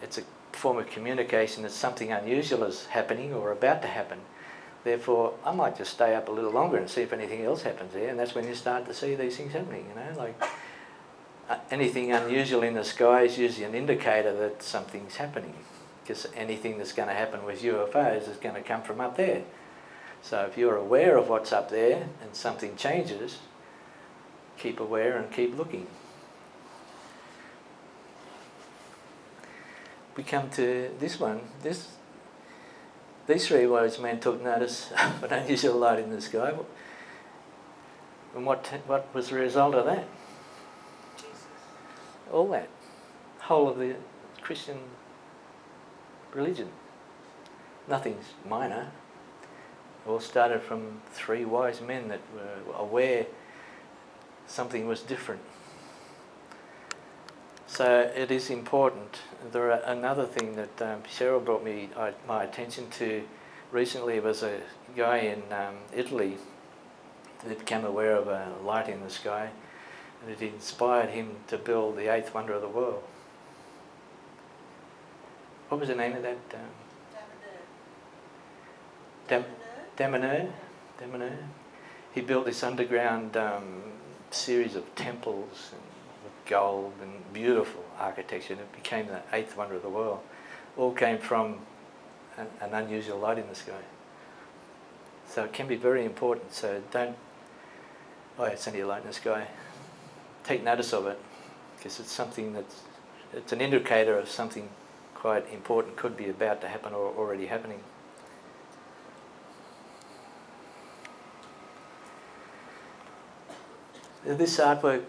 It's a form of communication that something unusual is happening or about to happen. Therefore, I might just stay up a little longer and see if anything else happens there, and that's when you start to see these things happening, you know, like anything unusual in the sky is usually an indicator that something's happening, because anything that's going to happen with UFOs is going to come from up there. So if you're aware of what's up there and something changes, keep aware and keep looking. We come to this one. These three wise men took notice of an unusual light in the sky. And what was the result of that? Jesus. All that. Whole of the Christian religion. Nothing's minor. It all started from three wise men that were aware something was different. So it is important. Another thing that Cheryl brought my attention to recently was a guy in Italy that became aware of a light in the sky, and it inspired him to build the eighth wonder of the world. What was the name of that? Damanhur. He built this underground series of temples with gold and beautiful architecture, and it became the eighth wonder of the world. All came from an unusual light in the sky. So it can be very important. So don't, oh, it's only a light in the sky. Take notice of it, because it's something it's an indicator of something quite important, could be about to happen or already happening. This artwork,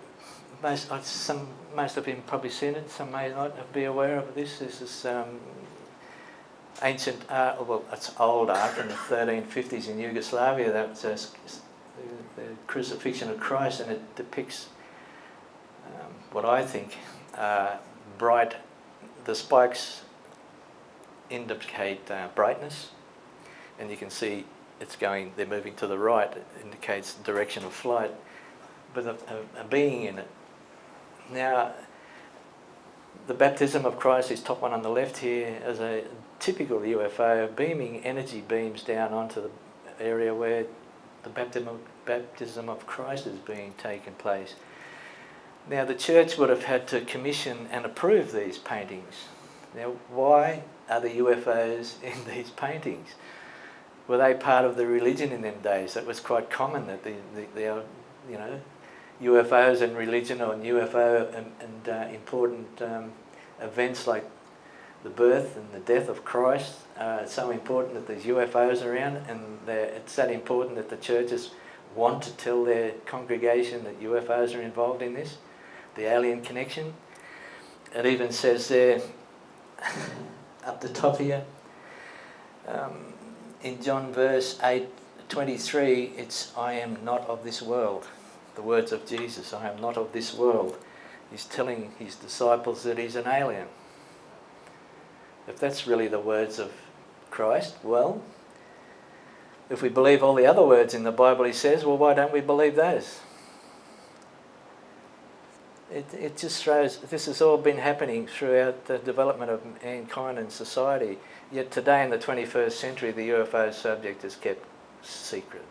most of you probably seen it, some may not be aware of this. This is ancient art, well, it's old art from the 1350s in Yugoslavia. That's the crucifixion of Christ, and it depicts what I think bright. The spikes indicate brightness, and you can see they're moving to the right. It indicates the direction of flight, but a being in it. Now, the baptism of Christ is top one on the left here as a typical UFO, beaming energy beams down onto the area where the baptism of Christ is being taken place. Now, the church would have had to commission and approve these paintings. Now, why are the UFOs in these paintings? Were they part of the religion in them days? That was quite common, that the UFOs and religion, or UFO and important events like the birth and the death of Christ are so important that there's UFOs around, and it's that important that the churches want to tell their congregation that UFOs are involved in this, the alien connection. It even says there, up the top here, in John verse 8:23, it's, "I am not of this world." The words of Jesus, "I am not of this world." He's telling his disciples that he's an alien. If that's really the words of Christ, well, if we believe all the other words in the Bible he says, well, why don't we believe those? It just throws, this has all been happening throughout the development of mankind and society. Yet today in the 21st century, the UFO subject is kept secret.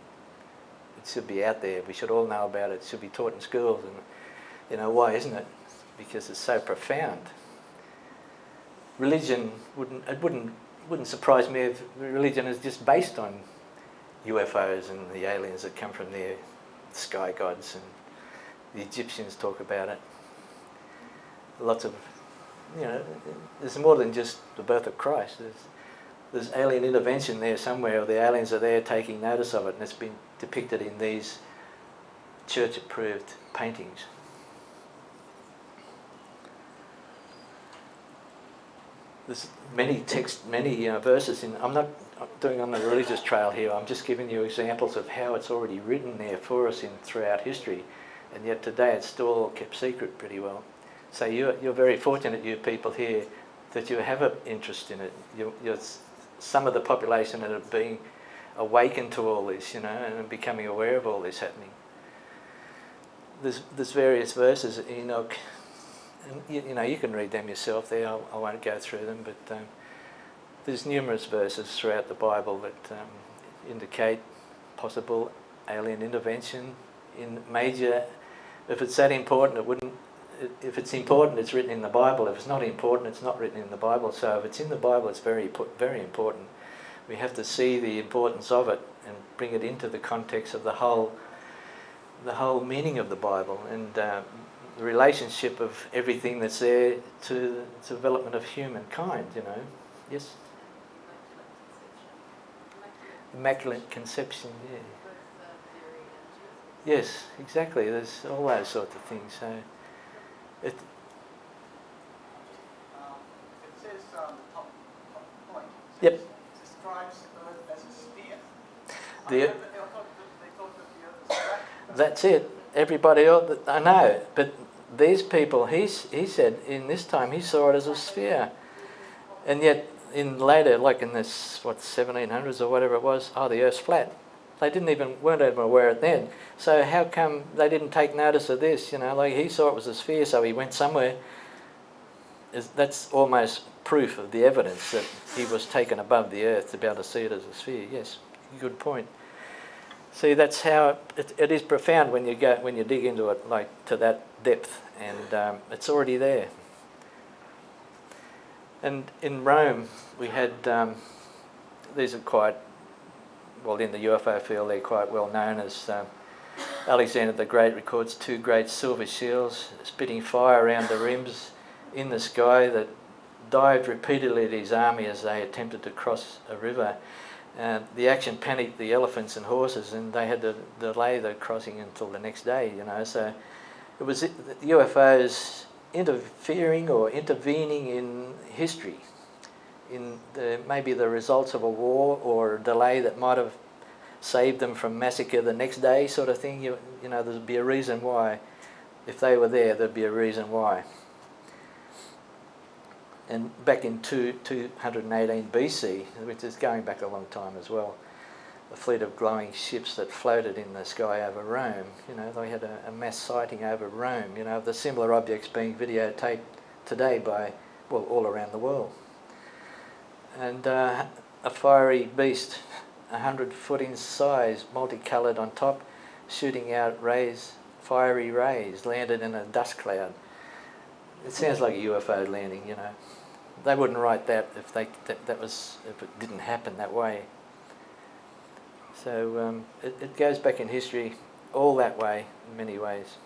It should be out there. We should all know about it. It should be taught in schools. And why isn't it? Because it's so profound. Religion wouldn't surprise me if religion is just based on UFOs and the aliens that come from there, the sky gods, and the Egyptians talk about it. Lots of you know, there's more than just the birth of Christ. There's alien intervention there somewhere, or the aliens are there taking notice of it, and it's been depicted in these church-approved paintings. There's many verses in. I'm not doing on the religious trail here. I'm just giving you examples of how it's already written there for us throughout history, and yet today it's still all kept secret pretty well. So you're very fortunate, you people here, that you have an interest in it. You're some of the population that are being awakened to all this, you know, and becoming aware of all this happening. There's various verses, Enoch, and you know, you can read them yourself there. I won't go through them, but there's numerous verses throughout the Bible that indicate possible alien intervention in major. If it's that important, it wouldn't. If it's important, it's written in the Bible. If it's not important, it's not written in the Bible. So if it's in the Bible, it's very important. We have to see the importance of it and bring it into the context of the whole meaning of the Bible, and the relationship of everything that's there to the development of humankind, you know. Yes? Immaculate conception, yeah. Yes, exactly. There's all those sorts of things. So it says top point. Yep. Describes Earth as a sphere. The, they thought that the Earth was flat. that's it. Everybody else, I know, but these people, he said in this time he saw it as a sphere, and yet in later, like in this 1700s or whatever it was, the Earth's flat. They weren't even aware of it then. So how come they didn't take notice of this? You know, like he saw it was a sphere, so he went somewhere. That's almost proof of the evidence that he was taken above the Earth to be able to see it as a sphere. Yes, good point. See, that's how it is profound when you dig into it, like to that depth, and it's already there. And in Rome, we had these are quite well in the UFO field. They're quite well known as Alexander the Great records 2 great silver shields spitting fire around the rims in the sky that dived repeatedly at his army as they attempted to cross a river. The action panicked the elephants and horses, and they had to delay the crossing until the next day, you know. So it was the UFOs interfering or intervening in history, in maybe the results of a war or a delay that might have saved them from massacre the next day, sort of thing. You know, there'd be a reason why. If they were there, there'd be a reason why. And back in 218 BC, which is going back a long time as well, a fleet of glowing ships that floated in the sky over Rome. You know, they had a mass sighting over Rome, you know, of the similar objects being videotaped today by, well, all around the world. And a fiery beast, 100 foot in size, multicoloured on top, shooting out fiery rays, landed in a dust cloud. It sounds like a UFO landing, you know. They wouldn't write that if if it didn't happen that way. So it goes back in history all that way in many ways.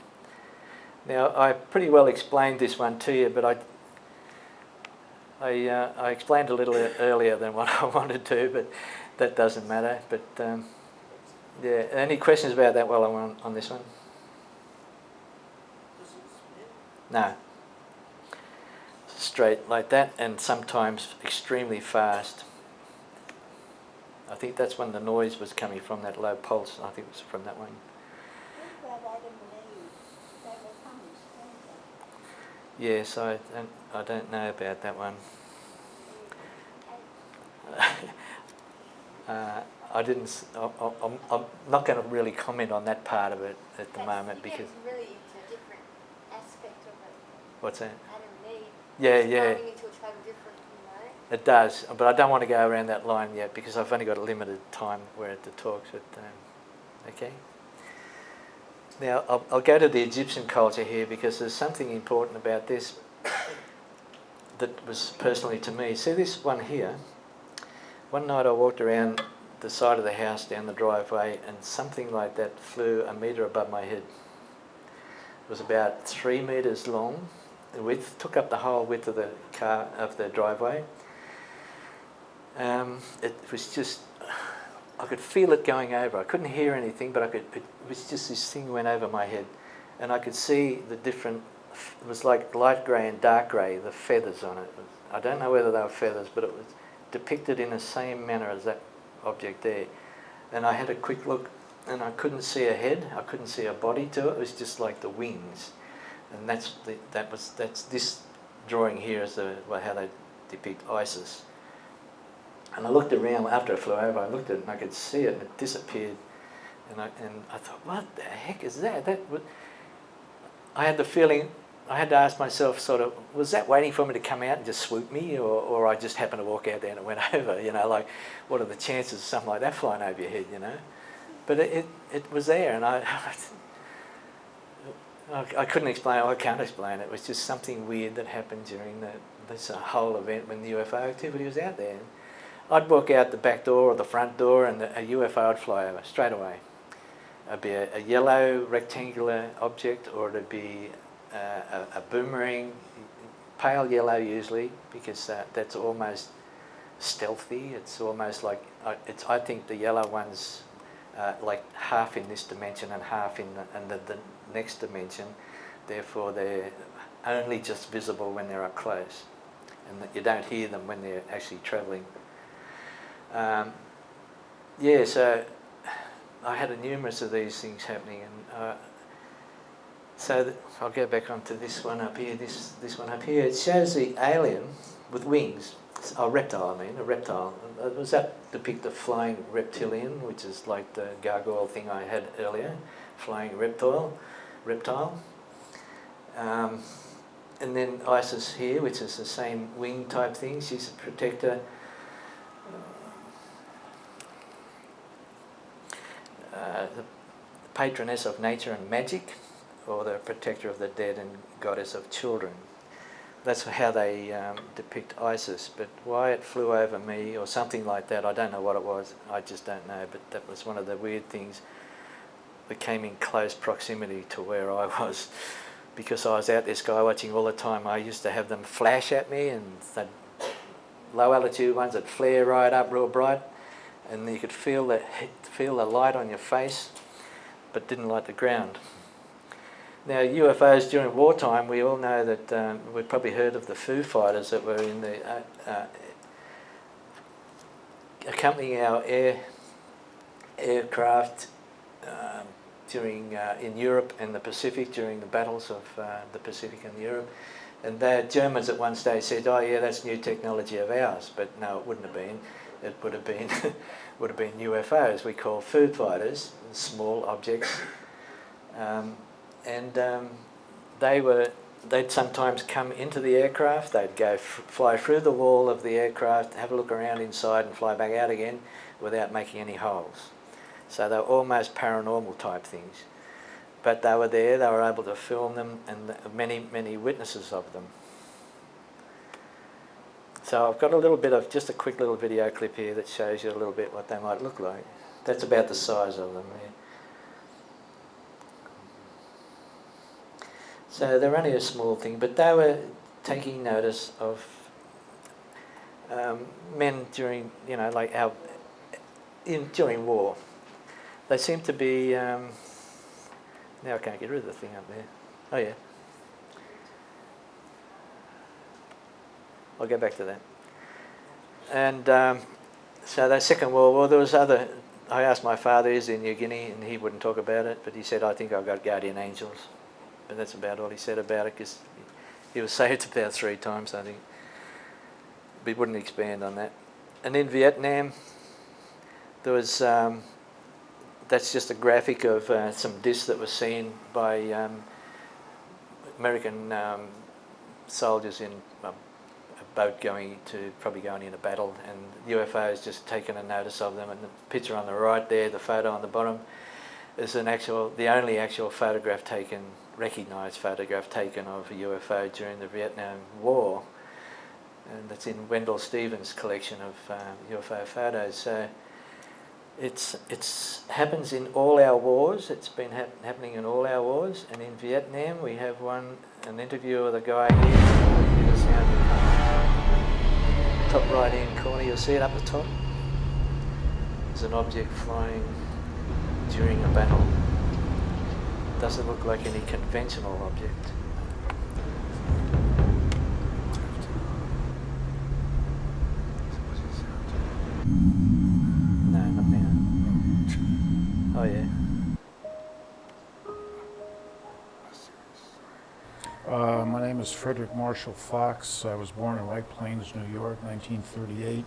Now I pretty well explained this one to you, but I explained a little earlier than what I wanted to, but that doesn't matter. But yeah, any questions about that while I'm on this one? No. Straight like that, and sometimes extremely fast. I think that's when the noise was coming from, that low pulse. I think it was from that one. Yes, I don't know about that one. I didn't. I'm not going to really comment on that part of it at the moment because. Really into a different aspect of it. What's that? Yeah. Yeah. Into a totally different, you know. It does, but I don't want to go around that line yet because I've only got a limited time where to talk. But okay. Now I'll go to the Egyptian culture here because there's something important about this that was personally to me. See this one here? One night I walked around the side of the house down the driveway and something like that flew a metre above my head. It was about 3 metres long width, took up the whole width of the car, of the driveway. It was just, I could feel it going over. I couldn't hear anything, but it was just this thing went over my head. And I could see the different, it was like light grey and dark grey, the feathers on it. I don't know whether they were feathers, but it was depicted in the same manner as that object there. And I had a quick look, and I couldn't see a head, I couldn't see a body to it. It was just like the wings. And that's this drawing here is how they depict Isis. And I looked around after it flew over. I looked at it and I could see it, and it disappeared. And I thought, what the heck is that? I had the feeling. I had to ask myself, sort of, was that waiting for me to come out and just swoop me, or I just happened to walk out there and it went over? You know, like, what are the chances of something like that flying over your head? You know, but it was there, and I couldn't explain it. I can't explain it. It was just something weird that happened during this whole event when the UFO activity was out there. I'd walk out the back door or the front door, and a UFO would fly over straight away. It'd be a yellow rectangular object, or it'd be a boomerang, pale yellow usually, because that's almost stealthy. It's almost like, I think the yellow one's like half in this dimension and half in the next dimension. Therefore, they're only just visible when they're up close, and that you don't hear them when they're actually travelling. Yeah, so I had numerous of these things happening, and so I'll go back onto this one up here. This one up here. It shows the alien with wings. A reptile, a reptile. Does that depict the flying reptilian, which is like the gargoyle thing I had earlier, flying reptile. And then Isis here, which is the same wing type thing. She's a protector. The patroness of nature and magic, or the protector of the dead and goddess of children. That's how they depict Isis, but why it flew over me or something like that, I don't know what it was, I just don't know, but that was one of the weird things that came in close proximity to where I was, because I was out there sky watching all the time. I used to have them flash at me, and low altitude ones that flare right up real bright, and you could feel the light on your face, but didn't light the ground. Now, UFOs during wartime, we all know that we've probably heard of the Foo Fighters that were in the accompanying our aircraft during in Europe and the Pacific during the battles of the Pacific and Europe. And the Germans at one stage said, "Oh yeah, that's new technology of ours," but no, it wouldn't have been. It would have been UFOs. We call Foo Fighters small objects. They'd sometimes come into the aircraft, they'd go fly through the wall of the aircraft, have a look around inside and fly back out again without making any holes. So they were almost paranormal type things. But they were there, they were able to film them, and many, many witnesses of them. So I've got a little bit of, just a quick little video clip here that shows you a little bit what they might look like. That's about the size of them there. So they're only a small thing, but they were taking notice of men during, like during war. They seem to be, now I can't get rid of the thing up there. Oh yeah. I'll go back to that. And so the Second World War, there was other, I asked my father, he's in New Guinea, and he wouldn't talk about it, but he said, "I think I've got guardian angels." But that's about all he said about it, because he was saved about 3 times, I think. We wouldn't expand on that. And in Vietnam, there was, that's just a graphic of some discs that were seen by American soldiers in a boat probably going in a battle, and UFOs just taken a notice of them. And the picture on the right there, the photo on the bottom, is the only actual photograph taken, recognised photograph taken of a UFO during the Vietnam War, and that's in Wendell Stevens' collection of UFO photos. So It's happens in all our wars. It's been happening in all our wars. And in Vietnam, we have an interview with a guy here. I'll give you the sound. Top right hand corner, you'll see it up the top. There's an object flying during a battle. Doesn't look like any conventional object. No, not now. Oh yeah. My name is Frederick Marshall Fox. I was born in White Plains, New York, 1938.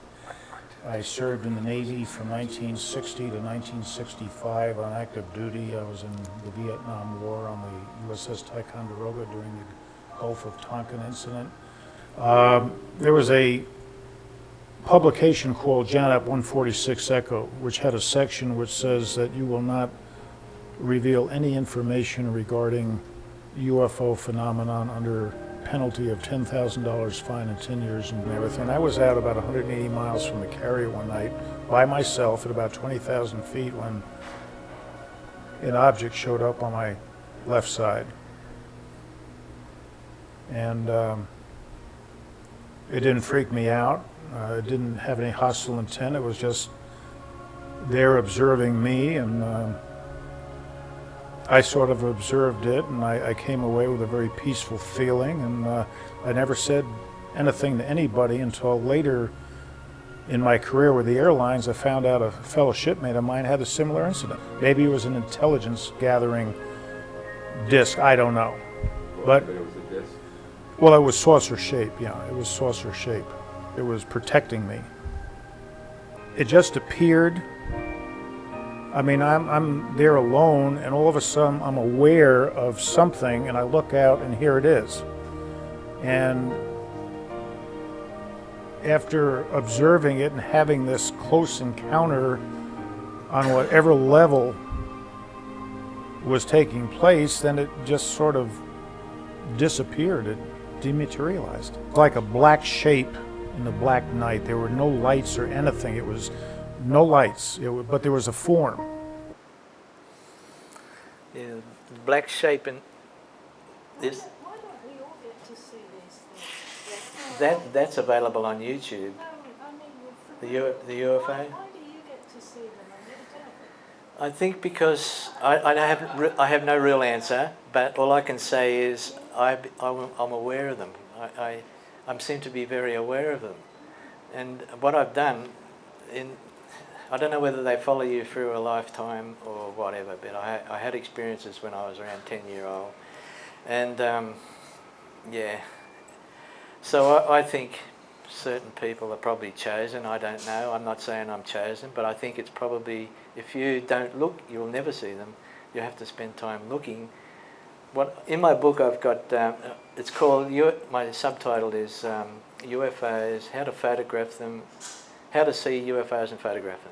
I served in the Navy from 1960 to 1965 on active duty. I was in the Vietnam War on the USS Ticonderoga during the Gulf of Tonkin incident. There was a publication called JANAP 146 Echo, which had a section which says that you will not reveal any information regarding UFO phenomenon under penalty of $10,000 fine and 10 years and everything. I was out about 180 miles from the carrier one night by myself at about 20,000 feet when an object showed up on my left side. And it didn't freak me out. It didn't have any hostile intent. It was just there observing me, and I sort of observed it, and I came away with a very peaceful feeling, and I never said anything to anybody until later in my career with the airlines. I found out a fellow shipmate of mine had a similar incident. Maybe it was an intelligence gathering disc, I don't know. But it was a disc? Well, it was saucer shape, yeah, it was saucer shape. It was protecting me. It just appeared. I mean, I'm there alone, and all of a sudden I'm aware of something, and I look out, and here it is. And after observing it and having this close encounter on whatever level was taking place, then it just sort of disappeared. It dematerialized. Like a black shape in the black night. There were no lights or anything. It was no lights, but there was a form. Yeah, the black shape in this. Why don't we all get to see these things? That's available on YouTube. No, I mean, The UFO. why do you get to see them and you don't? I think because I have no real answer, but all I can say is I'm aware of them. I seem to be very aware of them, and what I've done I don't know whether they follow you through a lifetime or whatever, but I had experiences when I was around 10-year-old, and yeah. So I think certain people are probably chosen. I don't know. I'm not saying I'm chosen, but I think it's probably, if you don't look, you'll never see them. You have to spend time looking. In my book I've got, it's called, my subtitle is UFOs, How to Photograph Them, How to See UFOs and Photograph Them.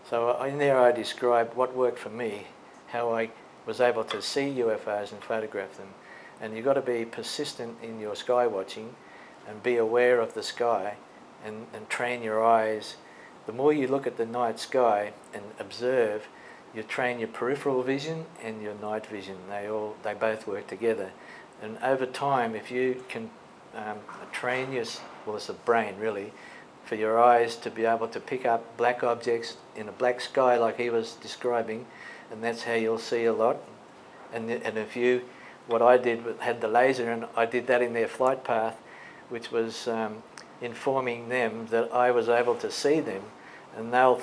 So in there I describe what worked for me, how I was able to see UFOs and photograph them. And you've got to be persistent in your sky watching and be aware of the sky and train your eyes. The more you look at the night sky and observe, you train your peripheral vision and your night vision. They both work together. And over time, if you can train well, it's the brain really, for your eyes to be able to pick up black objects in a black sky like he was describing, and that's how you'll see a lot. And if you, what I did, had the laser, and I did that in their flight path, which was informing them that I was able to see them, and the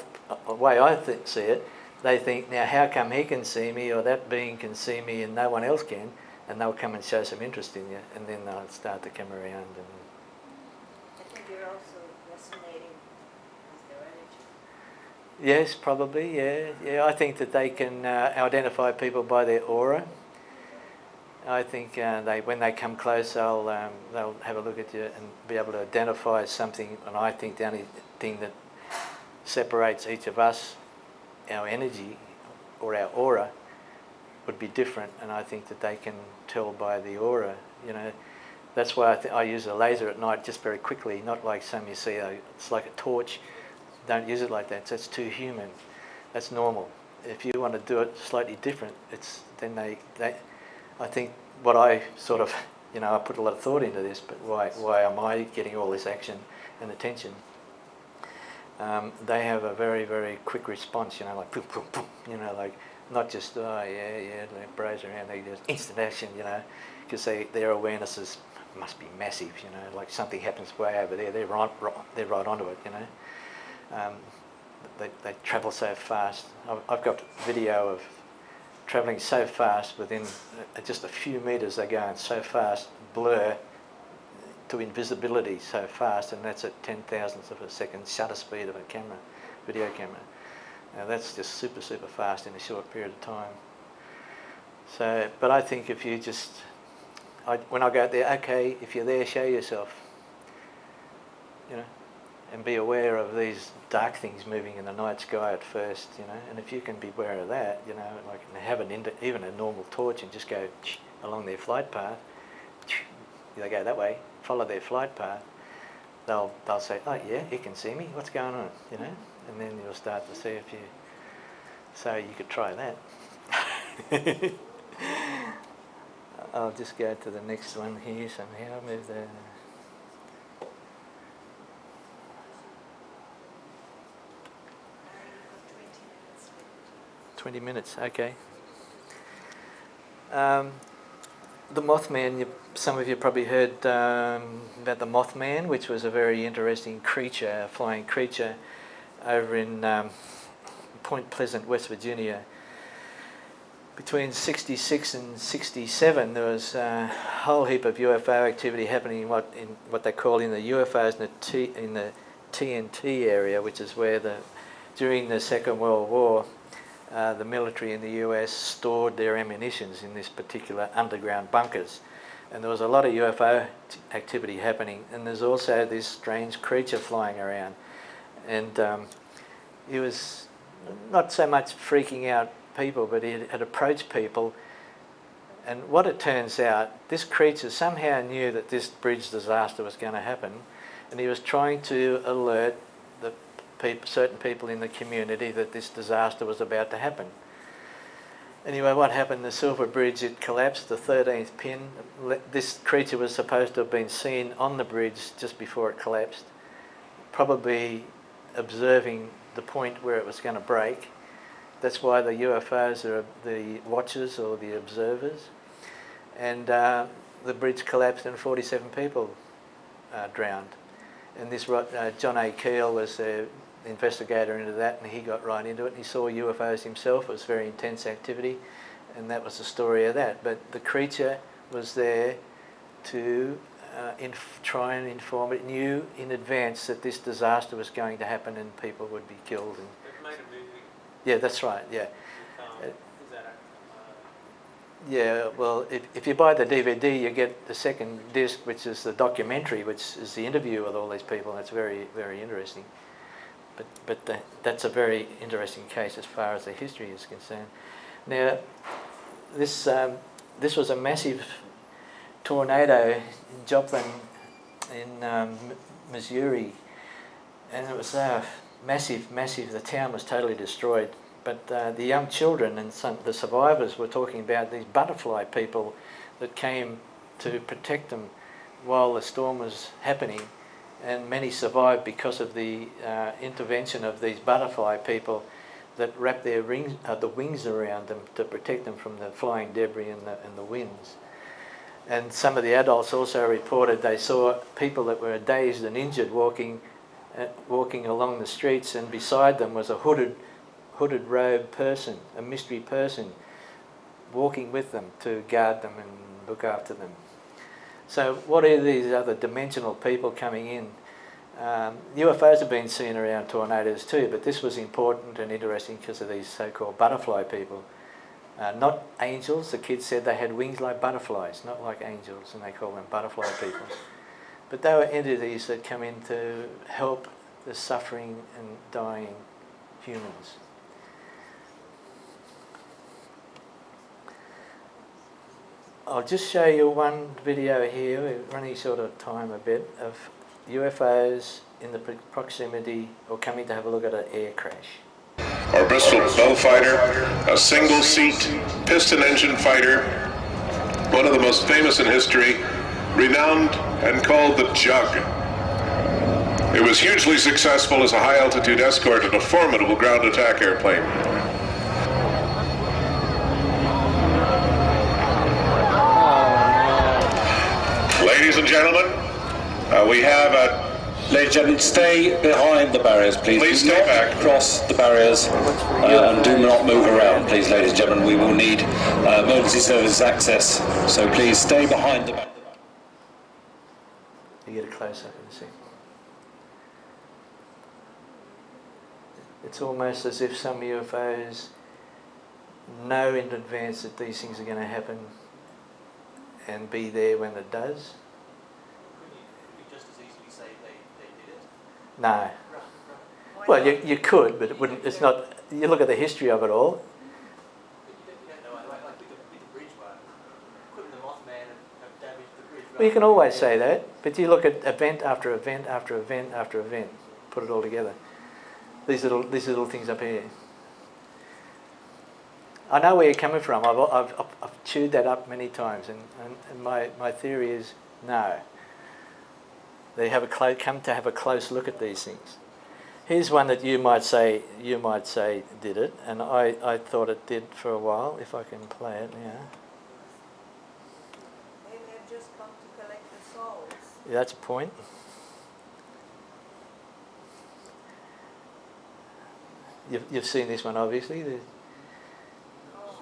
way I see it, they think, now how come he can see me, or that being can see me and no one else can, and they'll come and show some interest in you, and then they'll start to come around. And I think you're also resonating with their energy. yes, probably, yeah. I think that they can identify people by their aura. I think when they come close, they'll have a look at you and be able to identify something. And I think the only thing that separates each of us, our energy or our aura, would be different. And I think that they can tell by the aura. You know, that's why I use a laser at night, just very quickly, not like some you see. It's like a torch. Don't use it like that. So it's too human. That's normal. If you want to do it slightly different, then they I think what I sort of, I put a lot of thought into this, but why am I getting all this action and attention? They have a very, very quick response, like boom, boom, boom, like not just, they braze around, they just instant action, because their awarenesses must be massive, like something happens way over there, they're right onto it, They travel so fast. I've got video of travelling so fast within just a few metres. They go in so fast, blur to invisibility so fast, and that's at 10,000ths of a second shutter speed of a camera, video camera. Now that's just super, super fast in a short period of time. So, but I think if you just, when I go out there, okay, if you're there, show yourself, and be aware of these dark things moving in the night sky at first, and if you can be aware of that, like have even a normal torch and just go along their flight path, they go that way, follow their flight path, they'll say, oh yeah, you can see me, what's going on, and then you'll start to see if you, so you could try that. I'll just go to the next one here somehow, move the, 20 minutes, okay. The Mothman, some of you probably heard about the Mothman, which was a very interesting creature, a flying creature over in Point Pleasant, West Virginia. Between 66 and 67, there was a whole heap of UFO activity happening in what they call in the UFOs in the TNT area, which is where during the Second World War, the military in the US stored their ammunitions in this particular underground bunkers. And there was a lot of UFO activity happening, and there's also this strange creature flying around. And he was not so much freaking out people, but he had approached people. And what it turns out, this creature somehow knew that this bridge disaster was going to happen, and he was trying to alert certain people in the community that this disaster was about to happen. Anyway, what happened? The Silver Bridge, it collapsed, the 13th pin. This creature was supposed to have been seen on the bridge just before it collapsed, probably observing the point where it was going to break. That's why the UFOs are the watchers or the observers. And the bridge collapsed and 47 people drowned. And this John A. Keel was the investigator into that, and he got right into it, and he saw UFOs himself. It was very intense activity, and that was the story of that. But the creature was there to try and inform it. It knew in advance that this disaster was going to happen and people would be killed. And It made a movie. yeah, that's right, yeah. Is that Yeah, well, if you buy the DVD, you get the second disc, which is the documentary, which is the interview with all these people. That's very, very interesting. But that's a very interesting case as far as the history is concerned. Now, this was a massive tornado in Joplin, in Missouri, and it was massive. The town was totally destroyed. But the young children and the survivors were talking about these butterfly people that came to protect them while the storm was happening, and many survived because of the intervention of these butterfly people that wrapped their the wings around them to protect them from the flying debris and the winds. And some of the adults also reported they saw people that were dazed and injured walking along the streets, and beside them was a hooded robed person, a mystery person, walking with them to guard them and look after them. So what are these other dimensional people coming in? UFOs have been seen around tornadoes too, but this was important and interesting because of these so-called butterfly people. Not angels. The kids said they had wings like butterflies, not like angels, and they call them butterfly people. But they were entities that come in to help the suffering and dying humans. I'll just show you one video here, we're running short of time a bit, of UFOs in the proximity or coming to have a look at an air crash. or Bristol Bellfighter, a single-seat piston-engine fighter, one of the most famous in history, renowned and called the Jug. It was hugely successful as a high-altitude escort and a formidable ground attack airplane. Ladies and gentlemen, we have a... Ladies and gentlemen, stay behind the barriers, please. Please Do stay not back. cross the barriers and do not move around, please, ladies and gentlemen. We will need emergency services access, so please stay behind the barriers. You get a close-up in a second. It's almost as if some UFOs know in advance that these things are going to happen and be there when it does. Couldn't you just as easily say they did it? No. Why Well, not? you could, but it wouldn't. It's not. You look at the history of it all. But you don't know, like with the bridge one, couldn't the Mothman have damaged the bridge? Well, you can always say that, but you look at event after event after event after event. Put it all together. These little things up here. I know where you're coming from. I've chewed that up many times, and my theory is no. They have come to have a close look at these things. Here's one that you might say did it, and I thought it did for a while. If I can play it now. Maybe they've just come to collect the souls. Yeah, that's a point. You've seen this one, obviously.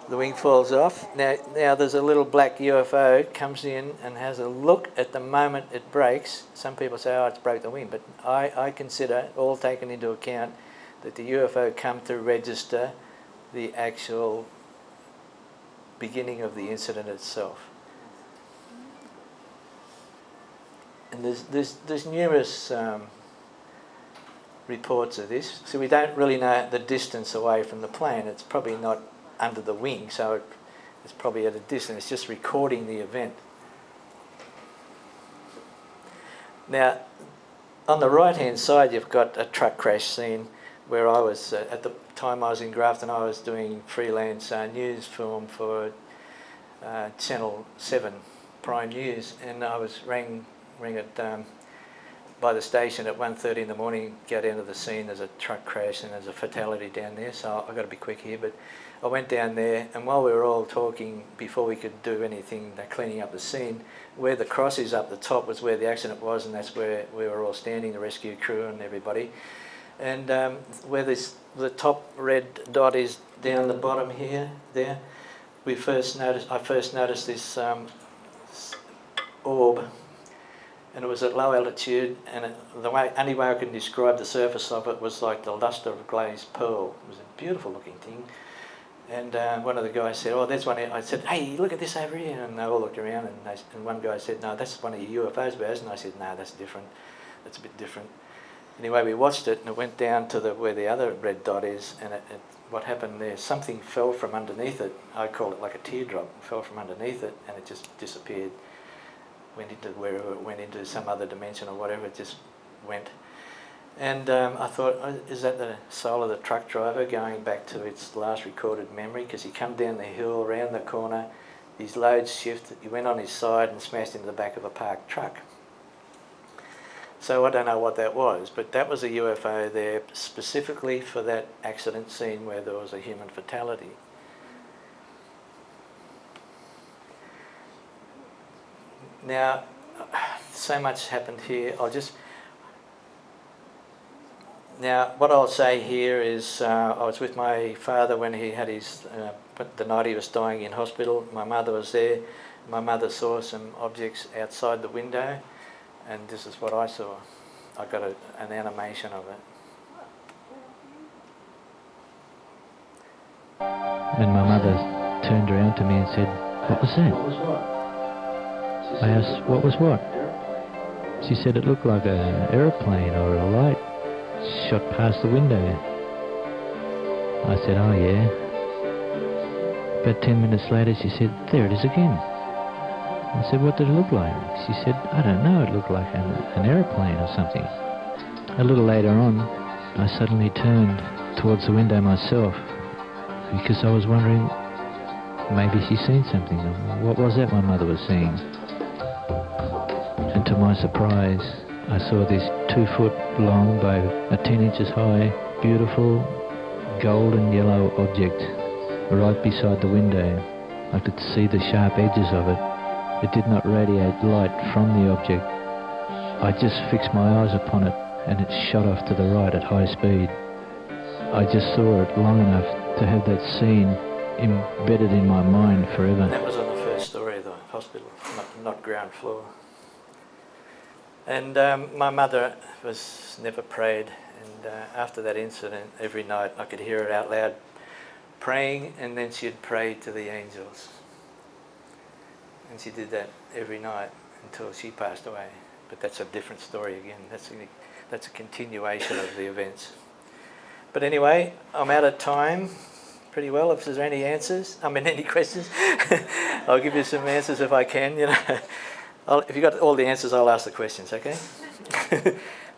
The wing falls off. Now there's a little black UFO comes in and has a look at the moment it breaks. Some people say, oh, it's broke the wing, but I consider, all taken into account, that the UFO come to register the actual beginning of the incident itself. And there's numerous reports of this, so we don't really know the distance away from the plane. It's probably not under the wing, so it's probably at a distance. It's just recording the event. Now, on the right-hand side, you've got a truck crash scene where I was, at the time I was in Grafton, I was doing freelance news film for Channel 7 Prime News, and I was rang at by the station at 1:30 in the morning, go down to the scene, there's a truck crash and there's a fatality down there, so I've got to be quick here, but I went down there, and while we were all talking, before we could do anything, cleaning up the scene, where the cross is up the top was where the accident was, and that's where we were all standing, the rescue crew and everybody. And where the top red dot is down the bottom here, I first noticed this orb, and it was at low altitude, and only way I can describe the surface of it was like the luster of glazed pearl. It was a beautiful looking thing. And one of the guys said, oh, there's one here. I said, hey, look at this over here. And they all looked around, and one guy said, no, that's one of your UFOs, Baz. And I said, no, that's different. That's a bit different. Anyway, we watched it, and it went down to where the other red dot is, and what happened there, something fell from underneath it. I call it like a teardrop. It fell from underneath it, and it just disappeared. Went into wherever it went into, some other dimension or whatever, it just went. And I thought, oh, is that the soul of the truck driver going back to its last recorded memory? Because he come down the hill, round the corner, his loads shifted, he went on his side and smashed into the back of a parked truck. So I don't know what that was, but that was a UFO there specifically for that accident scene where there was a human fatality. Now, so much happened here. Now, what I'll say here is I was with my father when he had the night he was dying in hospital. My mother was there. My mother saw some objects outside the window, and this is what I saw. I got an animation of it. And my mother turned around to me and said, "What was that?" I asked, "What was what?" She said it looked like an aeroplane or a light shot past the window. I said, "Oh yeah." About 10 minutes later she said, "There it is again." I said, "What did it look like?" She said, "I don't know, it looked like an aeroplane or something." A little later on, I suddenly turned towards the window myself because I was wondering maybe she's seen something. What was that my mother was seeing? And to my surprise, I saw this 2 foot long by 10 inches high, beautiful golden yellow object right beside the window. I could see the sharp edges of it. It did not radiate light from the object. I just fixed my eyes upon it and it shot off to the right at high speed. I just saw it long enough to have that scene embedded in my mind forever. That was on the first story of the hospital, not ground floor. And my mother was never prayed, and after that incident, every night I could hear her out loud praying, and then she'd pray to the angels. And she did that every night until she passed away. But that's a different story again. That's a continuation of the events. But anyway, I'm out of time pretty well. If there's any answers, any questions, I'll give you some answers if I can, you know. If you've got all the answers, I'll ask the questions, okay?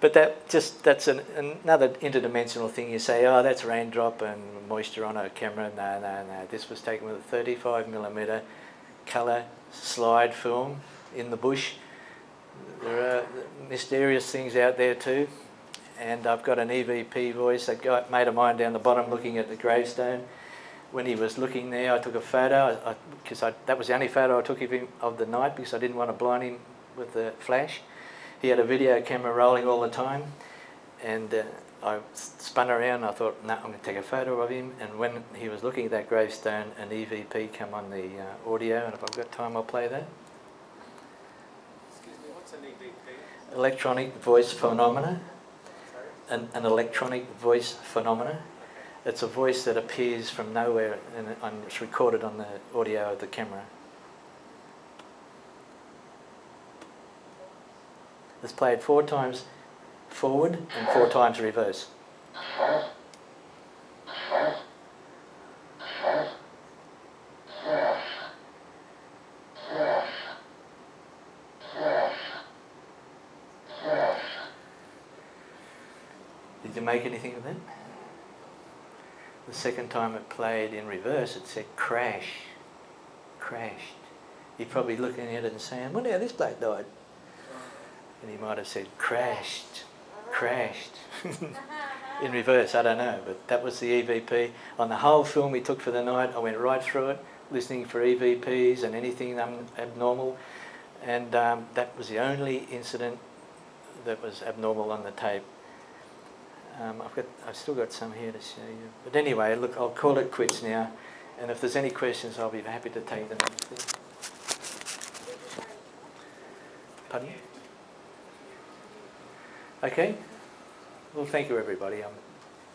But that's another interdimensional thing. You say, oh, that's raindrop and moisture on a camera. No. This was taken with a 35mm colour slide film in the bush. There are mysterious things out there too. And I've got an EVP voice, a mate of mine down the bottom looking at the gravestone. When he was looking there, I took a photo, because that was the only photo I took of him of the night because I didn't want to blind him with the flash. He had a video camera rolling all the time, and I spun around and I thought, no, I'm going to take a photo of him. And when he was looking at that gravestone, an EVP came on the audio, and if I've got time, I'll play that. Excuse me, what's an EVP? Electronic voice phenomena. An electronic voice phenomena. It's a voice that appears from nowhere and it's recorded on the audio of the camera. It's played 4 times forward and 4 times reverse. Did you make anything of that? The second time it played in reverse, it said crash, crashed. You're probably looking at it and saying, wonder how this bloke died. And he might have said crashed, crashed. In reverse, I don't know, but that was the EVP. On the whole film we took for the night, I went right through it, listening for EVPs and anything abnormal, and that was the only incident that was abnormal on the tape. I've still got some here to show you. But anyway, look, I'll call it quits now. And if there's any questions, I'll be happy to take them. Pardon? Okay. Well, thank you, everybody.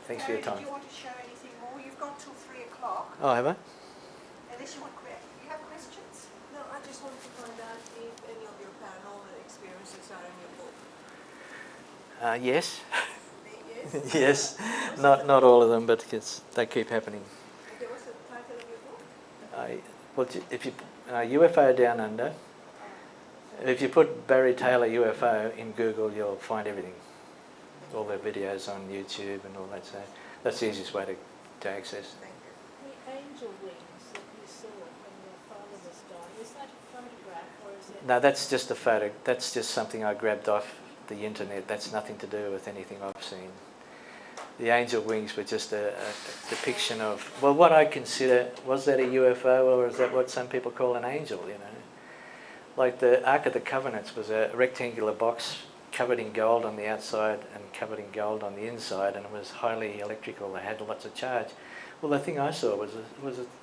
Thanks for your time. Do you want to show anything more? You've got till 3 o'clock. Oh, have I? Unless you have questions? No, I just wanted to find out if any of your paranormal experiences are in your book. Yes. Yes? Yes. Not all of them, but they keep happening. What's the title of your book? Well, if you UFO Down-Under, if you put Barry Taylor UFO in Google, you'll find everything. All the videos on YouTube and all that. So that's the easiest way to access. The angel wings that you saw when your father was dying, is that a photograph or is it? No, that's just a photo. That's just something I grabbed off the internet. That's nothing to do with anything I've seen. The angel wings were just a depiction of, well, what I consider, was that a UFO or is that what some people call an angel, you know? Like the Ark of the Covenants was a rectangular box covered in gold on the outside and covered in gold on the inside, and it was highly electrical. It had lots of charge. Well, the thing I saw was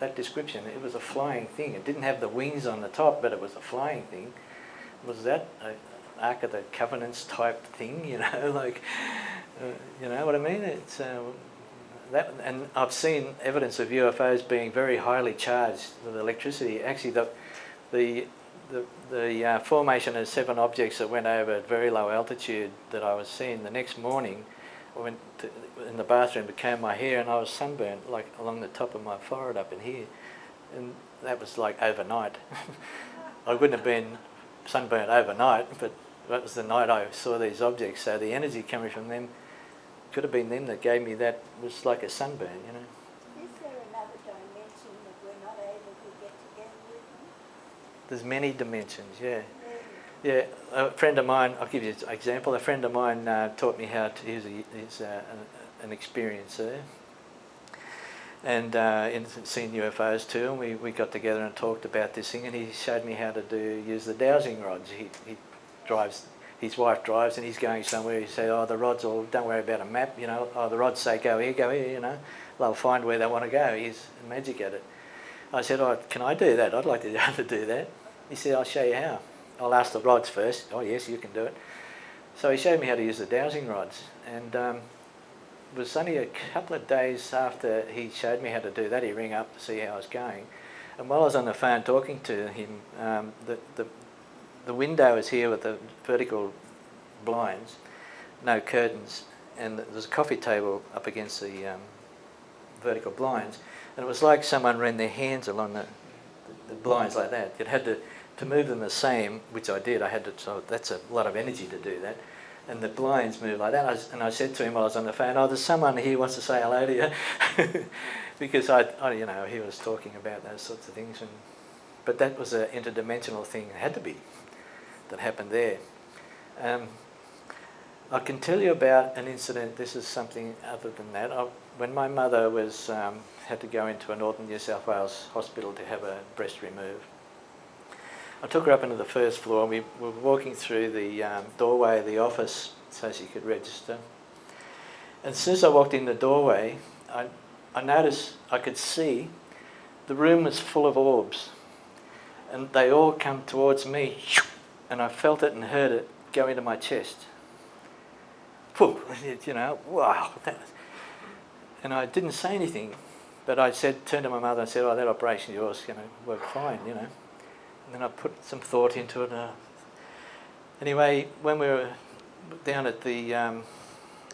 that description. It was a flying thing. It didn't have the wings on the top, but it was a flying thing. Was that an Ark of the Covenants type thing, you know, like... you know what I mean? It's that, and I've seen evidence of UFOs being very highly charged with electricity. Actually, the formation of 7 objects that went over at very low altitude that I was seeing the next morning, I went in the bathroom to comb my hair, and I was sunburnt, like along the top of my forehead up in here, and that was like overnight. I wouldn't have been sunburnt overnight, but that was the night I saw these objects. So the energy coming from them could have been them that gave me that. It was like a sunburn, you know. Is there another dimension that we're not able to get together with them? There's many dimensions, yeah. Yeah, a friend of mine, I'll give you an example. A friend of mine taught me how to, he's an experiencer, and seen UFOs too, and we got together and talked about this thing, and he showed me how to use the dowsing rods. He drives, his wife drives, and he's going somewhere. He said, oh, the rods, all, don't worry about a map, you know, oh, the rods say go here, you know, they'll find where they want to go. He's magic at it. I said, oh, can I do that? I'd like to be able to do that. He said, I'll show you how. I'll ask the rods first. Oh yes, you can do it. So he showed me how to use the dowsing rods, and it was only a couple of days after he showed me how to do that, he rang up to see how I was going. And while I was on the phone talking to him, the window is here with the vertical blinds, no curtains, and there's a coffee table up against the vertical blinds, and it was like someone ran their hands along the blinds like that. You'd had to move them the same, which I did. I had to. So that's a lot of energy to do that, and the blinds moved like that. And I said to him while I was on the phone, "Oh, there's someone here who wants to say hello to you," because I, you know, he was talking about those sorts of things. But that was an interdimensional thing. It had to be that happened there. I can tell you about an incident. This is something other than that. When my mother was had to go into a northern New South Wales hospital to have a breast removed, I took her up into the first floor, and we were walking through the doorway of the office so she could register. And as soon as I walked in the doorway, I noticed, I could see the room was full of orbs, and they all come towards me, and I felt it and heard it go into my chest. Poof, you know, wow. And I didn't say anything, but I turned to my mother and said, oh, that operation of yours is going to work fine, you know. And then I put some thought into it. Anyway, when we were down at the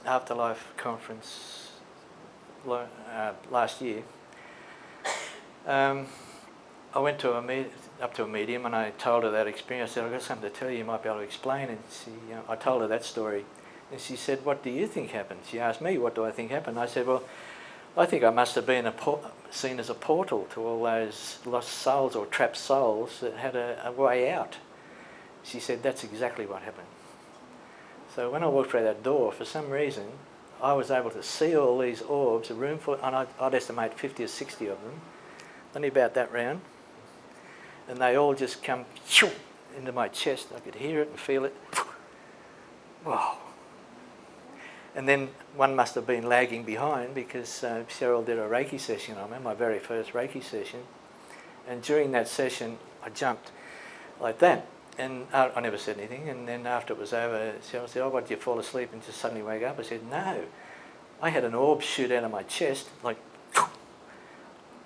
Afterlife conference last year, I went to up to a medium, and I told her that experience. I said, I've got something to tell you, you might be able to explain. And I told her that story. And she said, what do you think happened? She asked me, what do I think happened? I said, well, I think I must have been seen as a portal to all those lost souls or trapped souls that had a way out. She said, that's exactly what happened. So when I walked through that door, for some reason, I was able to see all these orbs, a room full, and I'd estimate 50 or 60 of them, only about that round, and they all just come into my chest. I could hear it and feel it. Wow. And then one must have been lagging behind, because Cheryl did a Reiki session on me, my very first Reiki session. And during that session, I jumped like that. And I never said anything. And then after it was over, Cheryl said, oh, what, did you fall asleep and just suddenly wake up? I said, no. I had an orb shoot out of my chest, like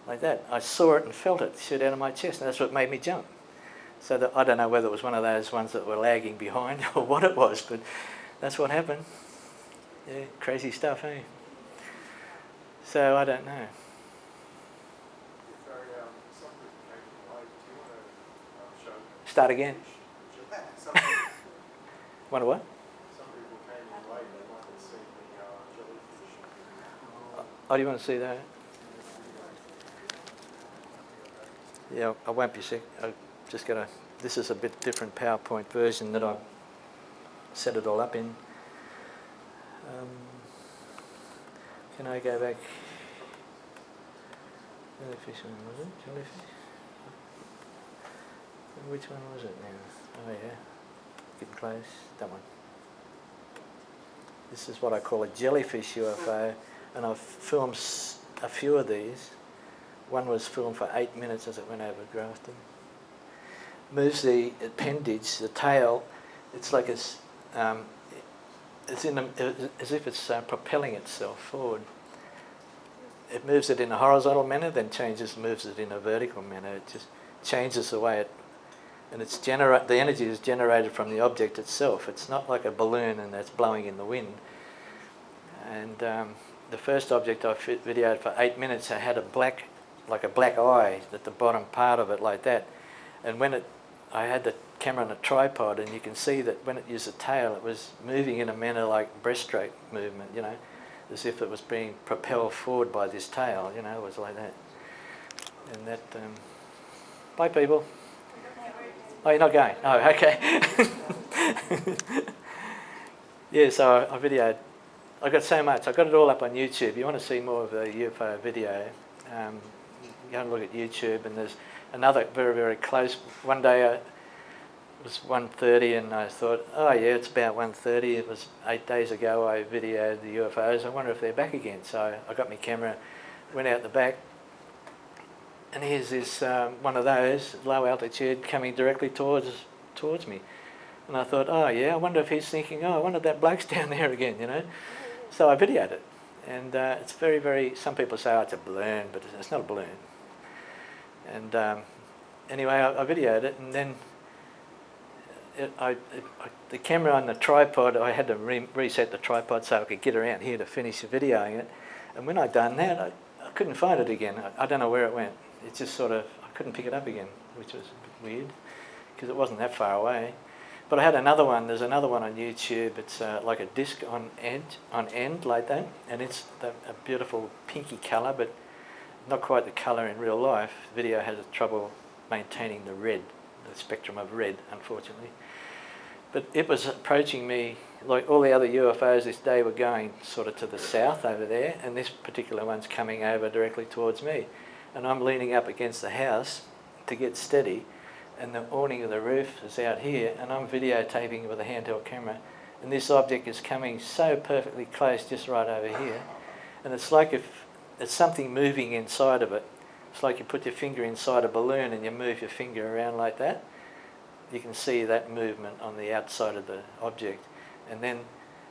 that. I saw it and felt it shoot out of my chest, and that's what made me jump. So I don't know whether it was one of those ones that were lagging behind or what it was, but that's what happened. Yeah, crazy stuff, eh? So I don't know. Start again. Wonder what? Oh, do you want to see that? Yeah, I won't be sick. I'm just going to... This is a bit different PowerPoint version that I've set it all up in. Can I go back? Jellyfish one, was it? Jellyfish? Which one was it now? Oh yeah, getting close, that one. This is what I call a jellyfish UFO, and I've filmed a few of these. One was filmed for 8 minutes as it went over Grafton. Moves the appendage, the tail, it's like it's as if it's propelling itself forward. It moves it in a horizontal manner, then moves it in a vertical manner. It just changes the way and the energy is generated from the object itself. It's not like a balloon and that's blowing in the wind. And the first object I videoed for 8 minutes, I had like a black eye at the bottom part of it, like that. And I had the camera on a tripod, and you can see that when it used the tail, it was moving in a manner like breaststroke movement, you know. as if it was being propelled forward by this tail, you know, it was like that. And that, bye people. Oh, you're not going? Oh, okay. Yeah, so I videoed. I got so much. I got it all up on YouTube. You want to see more of the UFO video, go and look at YouTube, and there's another very, very close. One day it was 1:30 and I thought, oh yeah, it's about 1:30. It was 8 days ago I videoed the UFOs. I wonder if they're back again. So I got my camera, went out the back, and here's this one of those, low altitude, coming directly towards me. And I thought, oh yeah, I wonder if he's thinking, oh, I wonder if that bloke's down there again, you know. So I videoed it. And it's very, very, some people say, oh, it's a balloon, but it's not a balloon. And anyway, I videoed it, and then the camera on the tripod, I had to reset the tripod so I could get around here to finish videoing it. And when I'd done that, I couldn't find it again. I don't know where it went. It just sort of, I couldn't pick it up again, which was a bit weird, because it wasn't that far away. But I had another one, there's another one on YouTube, it's like a disc on end like that, and it's a beautiful pinky colour, but not quite the colour in real life. Video has trouble maintaining the red, the spectrum of red, unfortunately. But it was approaching me, like all the other UFOs this day were going sort of to the south over there, and this particular one's coming over directly towards me. And I'm leaning up against the house to get steady, and the awning of the roof is out here, and I'm videotaping with a handheld camera, and this object is coming so perfectly close, just right over here. And it's like if there's something moving inside of it. It's like you put your finger inside a balloon and you move your finger around like that. You can see that movement on the outside of the object. And then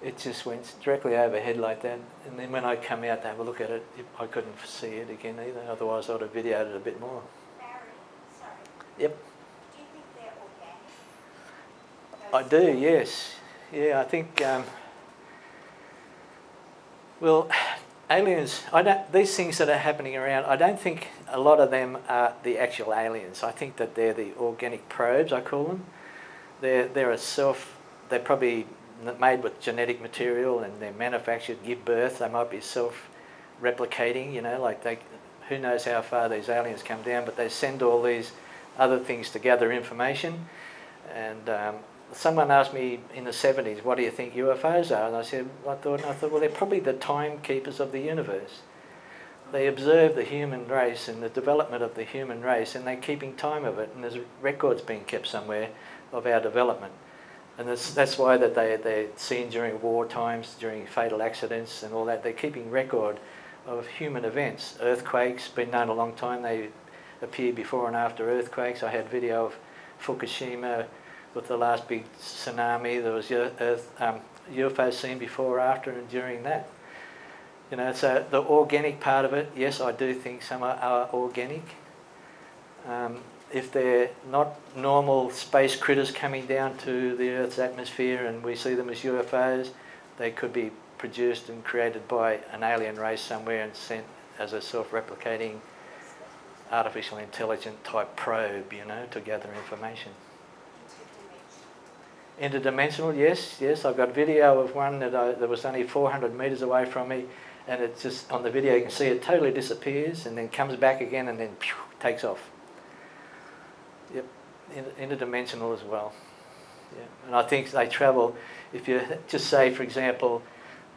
it just went directly overhead like that. And then when I come out to have a look at it, I couldn't see it again either. Otherwise I would have videoed it a bit more. Barry, sorry. Yep. Do you think they're I organic? do, yes. Yeah, I think, well, aliens, these things that are happening around, I don't think a lot of them are the actual aliens. I think that they're the organic probes, I call them. They're probably made with genetic material, and they're manufactured, give birth. They might be self-replicating, you know, like who knows how far these aliens come down, but they send all these other things to gather information. And someone asked me in the 70s, what do you think UFOs are? And I said, well, they're probably the timekeepers of the universe. They observe the human race and the development of the human race, and they're keeping time of it, and there's records being kept somewhere of our development. And that's why that they're seen during war times, during fatal accidents and all that. They're keeping record of human events. Earthquakes, been known a long time. They appear before and after earthquakes. I had video of Fukushima with the last big tsunami. There was UFOs seen before, after, and during that. You know, so the organic part of it, yes, I do think some are organic. If they're not normal space critters coming down to the Earth's atmosphere and we see them as UFOs, they could be produced and created by an alien race somewhere and sent as a self-replicating artificial intelligent type probe, you know, to gather information. Interdimensional, yes. I've got video of one that was only 400 metres away from me, and it's just, on the video you can see it totally disappears and then comes back again and then takes off. Yep, interdimensional as well. Yeah, and I think they travel, if you just say, for example,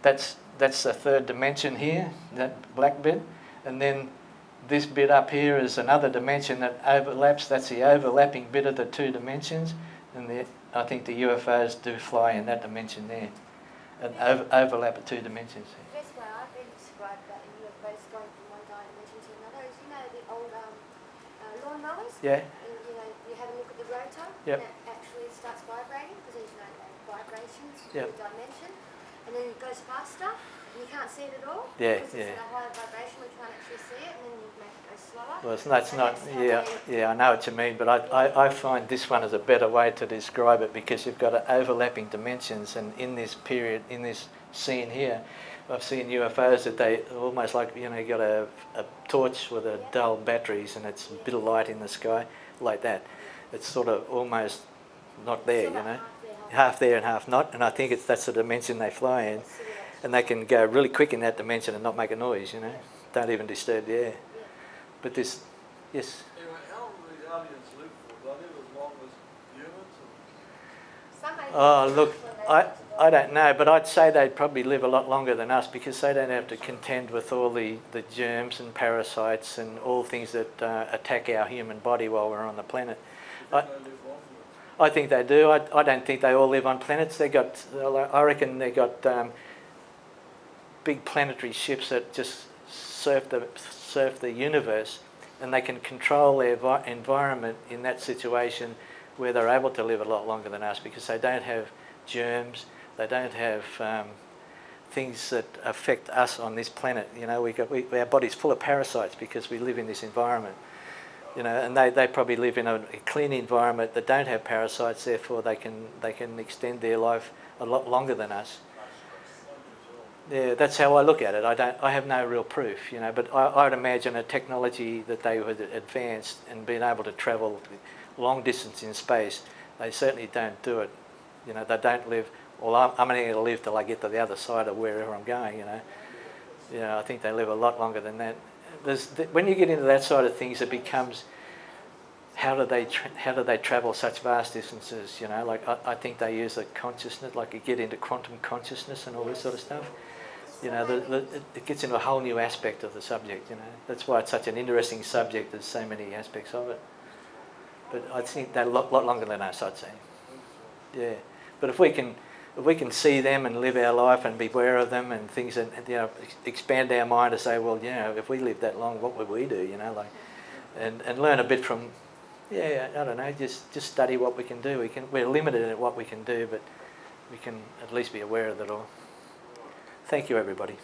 that's the third dimension here, that black bit, and then this bit up here is another dimension that overlaps. That's the overlapping bit of the two dimensions, and I think the UFOs do fly in that dimension there, and overlap at two dimensions. The best way I've been described about the UFOs going from one dimension to another is, you know, the old lawnmowers? Yeah. And, you know, you have a look at the rotor, Yep. and it actually starts vibrating, because there's no vibrations in Yep. the dimension, and then it goes faster, and you can't see it at all. Yeah, because it's at a higher vibration, we can't actually see it, and then you make it go slower. Well, it's not, And yeah, I know what you mean, but I find this one is a better way to describe it, because you've got overlapping dimensions, and in this period, in this scene here, I've seen UFOs that they almost like, you know, you got a torch with a dull batteries and it's a bit of light in the sky, like that. It's sort of almost not there, you know, half there and half not, and I think that's the dimension they fly in. And they can go really quick in that dimension and not make a noise, you know. Don't even disturb the air. But this, yes? Anyway, how long do these aliens live for? Do they live as long as humans? Some may Oh, be look, when they I get to I don't know, but I'd say they'd probably live a lot longer than us because they don't have to contend with all the germs and parasites and all things that attack our human body while we're on the planet. I think they do. I don't think they all live on planets. I reckon they got big planetary ships that just surf the universe, and they can control their environment in that situation where they're able to live a lot longer than us because they don't have germs, they don't have things that affect us on this planet. You know, our body's full of parasites because we live in this environment. You know, and they probably live in a clean environment that don't have parasites, therefore they can extend their life a lot longer than us. Yeah, that's how I look at it. I have no real proof, you know, but I'd imagine a technology that they would advance and being able to travel long distance in space, they certainly don't do it. You know, they don't live, well, I'm only going to live till I get to the other side of wherever I'm going, you know. You know, I think they live a lot longer than that. When you get into that side of things, it becomes, how do they travel such vast distances, you know? Like, I think they use a consciousness, like you get into quantum consciousness and all this sort of stuff. You know, it gets into a whole new aspect of the subject, you know. That's why it's such an interesting subject, there's so many aspects of it. But I think they're a lot longer than us, I'd say. Yeah, but if we can see them and live our life and be aware of them and things, and you know, expand our mind to say, well, you know, if we lived that long, what would we do? You know, like, and learn a bit from, yeah, I don't know, just study what we can do. We're limited at what we can do, but we can at least be aware of it all. Thank you, everybody.